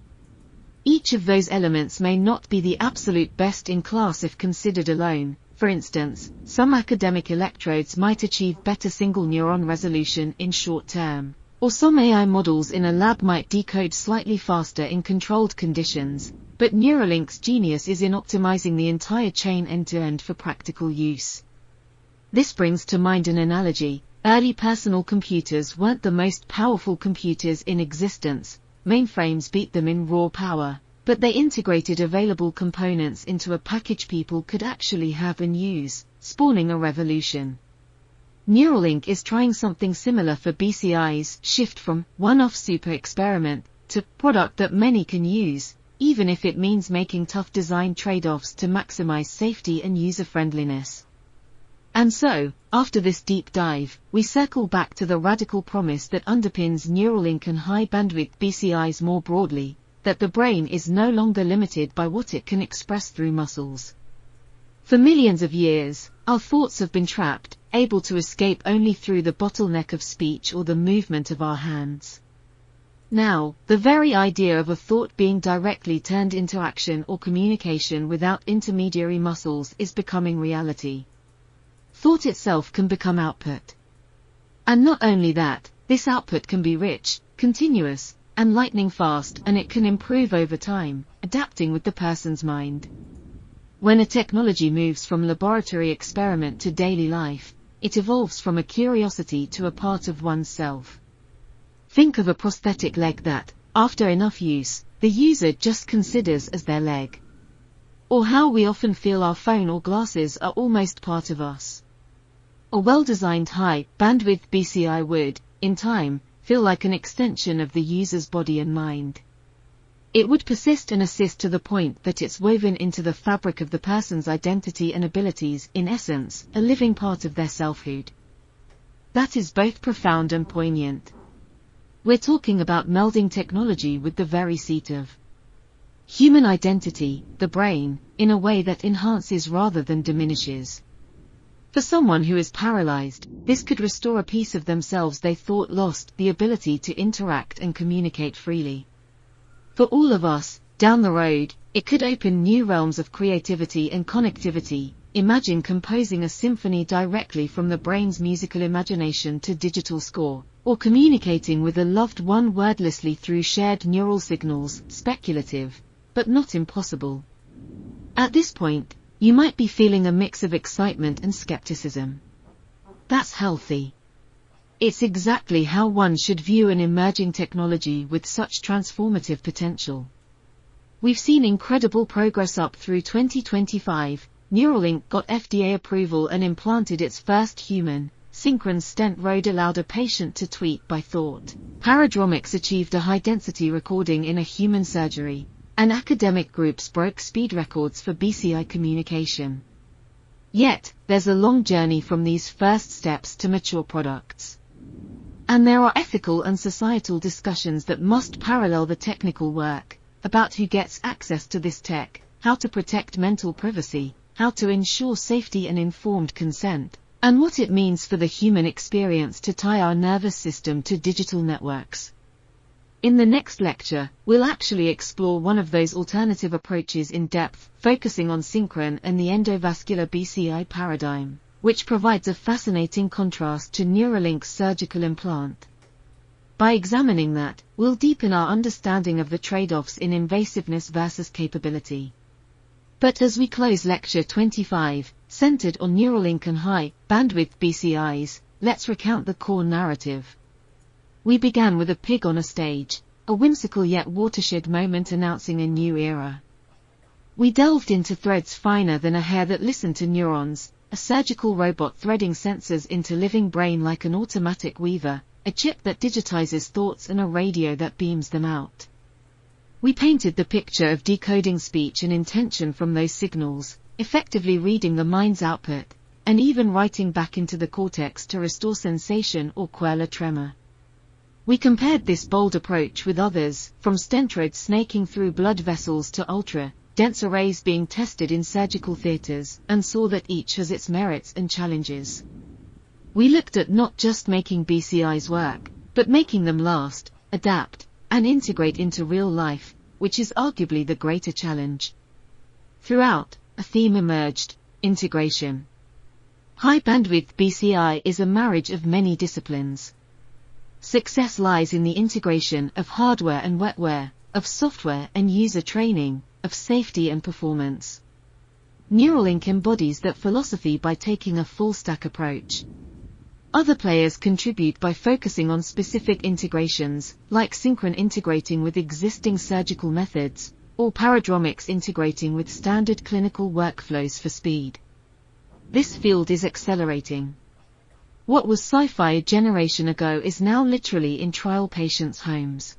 Each of those elements may not be the absolute best in class if considered alone. For instance, some academic electrodes might achieve better single neuron resolution in short term, or some AI models in a lab might decode slightly faster in controlled conditions, but Neuralink's genius is in optimizing the entire chain end-to-end for practical use. This brings to mind an analogy. Early personal computers weren't the most powerful computers in existence. Mainframes beat them in raw power, But they integrated available components into a package people could actually have and use, spawning a revolution. Neuralink is trying something similar for BCIs, shift from one-off super experiment to product that many can use, even if it means making tough design trade-offs to maximize safety and user-friendliness. And so, after this deep dive, we circle back to the radical promise that underpins Neuralink and high-bandwidth BCIs more broadly, that the brain is no longer limited by what it can express through muscles. For millions of years, our thoughts have been trapped, able to escape only through the bottleneck of speech or the movement of our hands. Now, the very idea of a thought being directly turned into action or communication without intermediary muscles is becoming reality. Thought itself can become output. And not only that, this output can be rich, continuous, and lightning fast, and it can improve over time, adapting with the person's mind. When a technology moves from laboratory experiment to daily life, it evolves from a curiosity to a part of oneself. Think of a prosthetic leg that, after enough use, the user just considers as their leg. Or how we often feel our phone or glasses are almost part of us. A well-designed high-bandwidth BCI would, in time, feel like an extension of the user's body and mind. It would persist and assist to the point that it's woven into the fabric of the person's identity and abilities, in essence, a living part of their selfhood. That is both profound and poignant. We're talking about melding technology with the very seat of human identity, the brain, in a way that enhances rather than diminishes. For someone who is paralyzed, this could restore a piece of themselves they thought lost, the ability to interact and communicate freely. For all of us, down the road, it could open new realms of creativity and connectivity. Imagine composing a symphony directly from the brain's musical imagination to digital score, or communicating with a loved one wordlessly through shared neural signals. Speculative, but not impossible. At this point, you might be feeling a mix of excitement and skepticism. That's healthy. It's exactly how one should view an emerging technology with such transformative potential. We've seen incredible progress up through 2025. Neuralink got FDA approval and implanted its first human, synchron stent. Road allowed a patient to tweet by thought. Paradromics achieved a high-density recording in a human surgery, and academic groups broke speed records for BCI communication. Yet, there's a long journey from these first steps to mature products. And there are ethical and societal discussions that must parallel the technical work, about who gets access to this tech, how to protect mental privacy, how to ensure safety and informed consent, and what it means for the human experience to tie our nervous system to digital networks. In the next lecture, we'll actually explore one of those alternative approaches in depth, focusing on synchron and the endovascular BCI paradigm, which provides a fascinating contrast to Neuralink's surgical implant. By examining that, we'll deepen our understanding of the trade-offs in invasiveness versus capability. But as we close Lecture 25, centered on Neuralink and high-bandwidth BCIs, let's recount the core narrative. We began with a pig on a stage, a whimsical yet watershed moment announcing a new era. We delved into threads finer than a hair that listened to neurons, a surgical robot threading sensors into living brain like an automatic weaver, a chip that digitizes thoughts and a radio that beams them out. We painted the picture of decoding speech and intention from those signals, effectively reading the mind's output, and even writing back into the cortex to restore sensation or quell a tremor. We compared this bold approach with others, from stentroids snaking through blood vessels to ultra-dense arrays being tested in surgical theaters, and saw that each has its merits and challenges. We looked at not just making BCIs work, but making them last, adapt, and integrate into real life, which is arguably the greater challenge. Throughout, a theme emerged: integration. High-bandwidth BCI is a marriage of many disciplines. Success lies in the integration of hardware and wetware, of software and user training, of safety and performance. Neuralink embodies that philosophy by taking a full-stack approach. Other players contribute by focusing on specific integrations, like synchron integrating with existing surgical methods, or paradromics integrating with standard clinical workflows for speed. This field is accelerating. What was sci-fi a generation ago is now literally in trial patients' homes.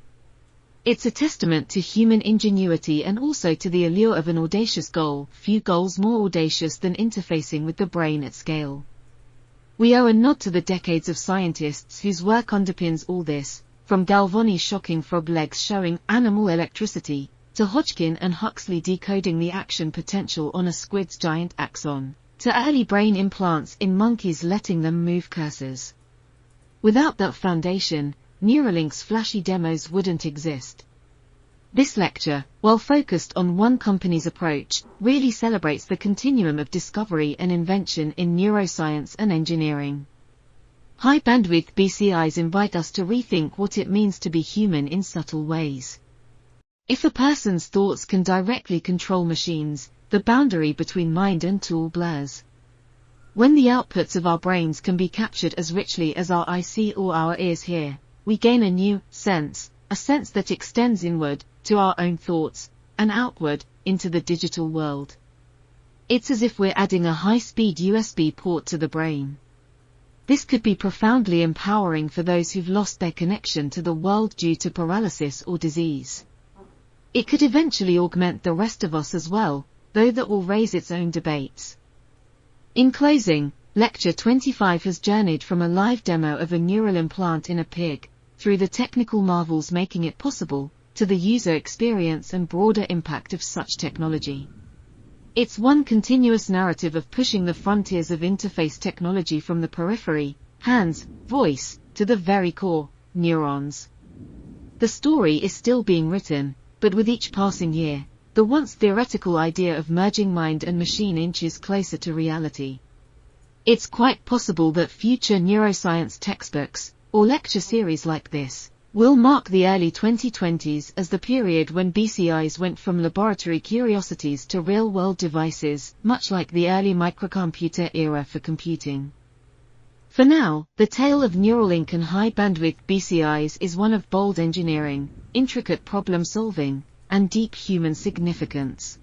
It's a testament to human ingenuity and also to the allure of an audacious goal, few goals more audacious than interfacing with the brain at scale. We owe a nod to the decades of scientists whose work underpins all this, from Galvani's shocking frog legs showing animal electricity, to Hodgkin and Huxley decoding the action potential on a squid's giant axon, to early brain implants in monkeys letting them move cursors. Without that foundation, Neuralink's flashy demos wouldn't exist. This lecture, while focused on one company's approach, really celebrates the continuum of discovery and invention in neuroscience and engineering. High-bandwidth BCIs invite us to rethink what it means to be human in subtle ways. If a person's thoughts can directly control machines, the boundary between mind and tool blurs. When the outputs of our brains can be captured as richly as our eyes see or our ears hear, we gain a new sense, a sense that extends inward, to our own thoughts, and outward, into the digital world. It's as if we're adding a high-speed USB port to the brain. This could be profoundly empowering for those who've lost their connection to the world due to paralysis or disease. It could eventually augment the rest of us as well, though that will raise its own debates. In closing, Lecture 25 has journeyed from a live demo of a neural implant in a pig, through the technical marvels making it possible, to the user experience and broader impact of such technology. It's one continuous narrative of pushing the frontiers of interface technology from the periphery, hands, voice, to the very core, neurons. The story is still being written, but with each passing year, the once theoretical idea of merging mind and machine inches closer to reality. It's quite possible that future neuroscience textbooks, or lecture series like this, will mark the early 2020s as the period when BCIs went from laboratory curiosities to real-world devices, much like the early microcomputer era for computing. For now, the tale of Neuralink and high-bandwidth BCIs is one of bold engineering, intricate problem-solving, and deep human significance.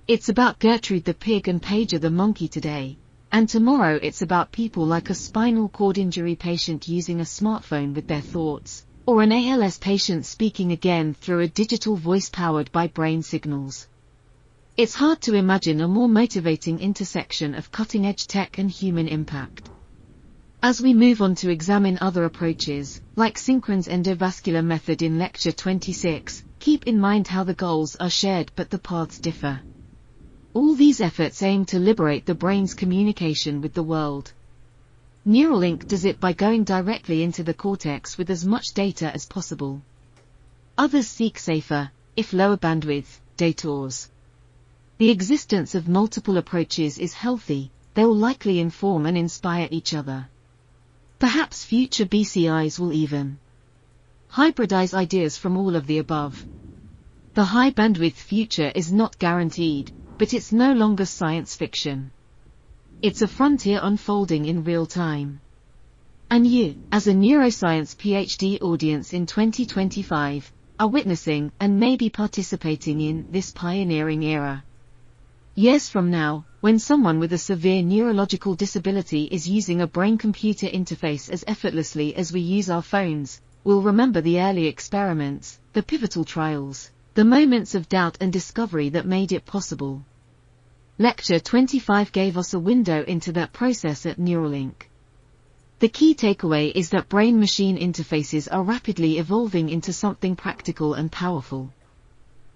It's about Gertrude the pig and Pager the monkey today, and tomorrow it's about people like a spinal cord injury patient using a smartphone with their thoughts, or an ALS patient speaking again through a digital voice powered by brain signals. It's hard to imagine a more motivating intersection of cutting-edge tech and human impact. As we move on to examine other approaches, like Synchron's endovascular method in Lecture 26, keep in mind how the goals are shared but the paths differ. All these efforts aim to liberate the brain's communication with the world. Neuralink does it by going directly into the cortex with as much data as possible. Others seek safer, if lower bandwidth, detours. The existence of multiple approaches is healthy, they'll likely inform and inspire each other. Perhaps future BCIs will even hybridize ideas from all of the above. The high-bandwidth future is not guaranteed, but it's no longer science fiction. It's a frontier unfolding in real time. And you, as a neuroscience PhD audience in 2025, are witnessing and maybe participating in this pioneering era. Years from now, when someone with a severe neurological disability is using a brain-computer interface as effortlessly as we use our phones, we'll remember the early experiments, the pivotal trials, the moments of doubt and discovery that made it possible. Lecture 25 gave us a window into that process at Neuralink. The key takeaway is that brain-machine interfaces are rapidly evolving into something practical and powerful.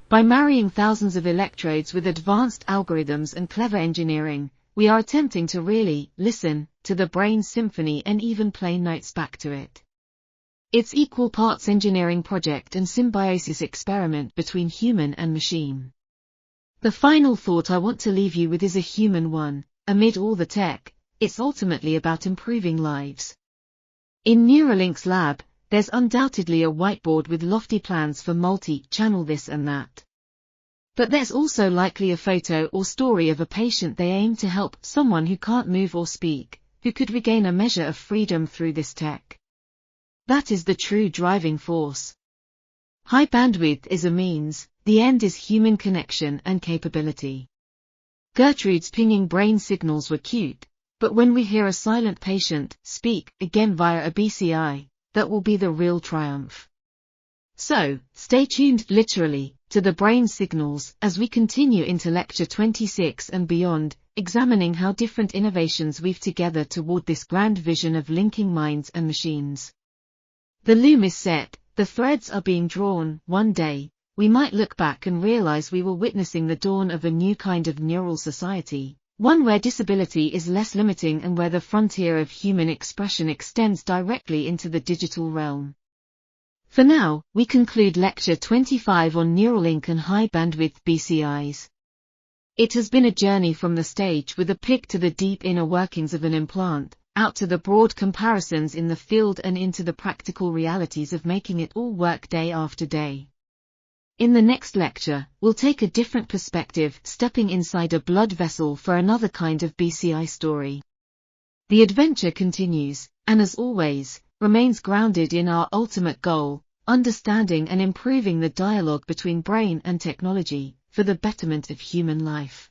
By marrying thousands of electrodes with advanced algorithms and clever engineering, we are attempting to really listen to the brain's symphony and even play notes back to it. It's equal parts engineering project and symbiosis experiment between human and machine. The final thought I want to leave you with is a human one. Amid all the tech, it's ultimately about improving lives. In Neuralink's lab, there's undoubtedly a whiteboard with lofty plans for multi-channel this and that. But there's also likely a photo or story of a patient they aim to help, someone who can't move or speak, who could regain a measure of freedom through this tech. That is the true driving force. High bandwidth is a means, the end is human connection and capability. Gertrude's pinging brain signals were cute, but when we hear a silent patient speak again via a BCI, that will be the real triumph. So, stay tuned, literally, to the brain signals as we continue into Lecture 26 and beyond, examining how different innovations weave together toward this grand vision of linking minds and machines. The loom is set, the threads are being drawn. One day, we might look back and realize we were witnessing the dawn of a new kind of neural society, one where disability is less limiting and where the frontier of human expression extends directly into the digital realm. For now, we conclude Lecture 25 on Neuralink and high-bandwidth BCIs. It has been a journey from the stage with a pick to the deep inner workings of an implant, out to the broad comparisons in the field and into the practical realities of making it all work day after day. In the next lecture, we'll take a different perspective, stepping inside a blood vessel for another kind of BCI story. The adventure continues, and as always, remains grounded in our ultimate goal, understanding and improving the dialogue between brain and technology, for the betterment of human life.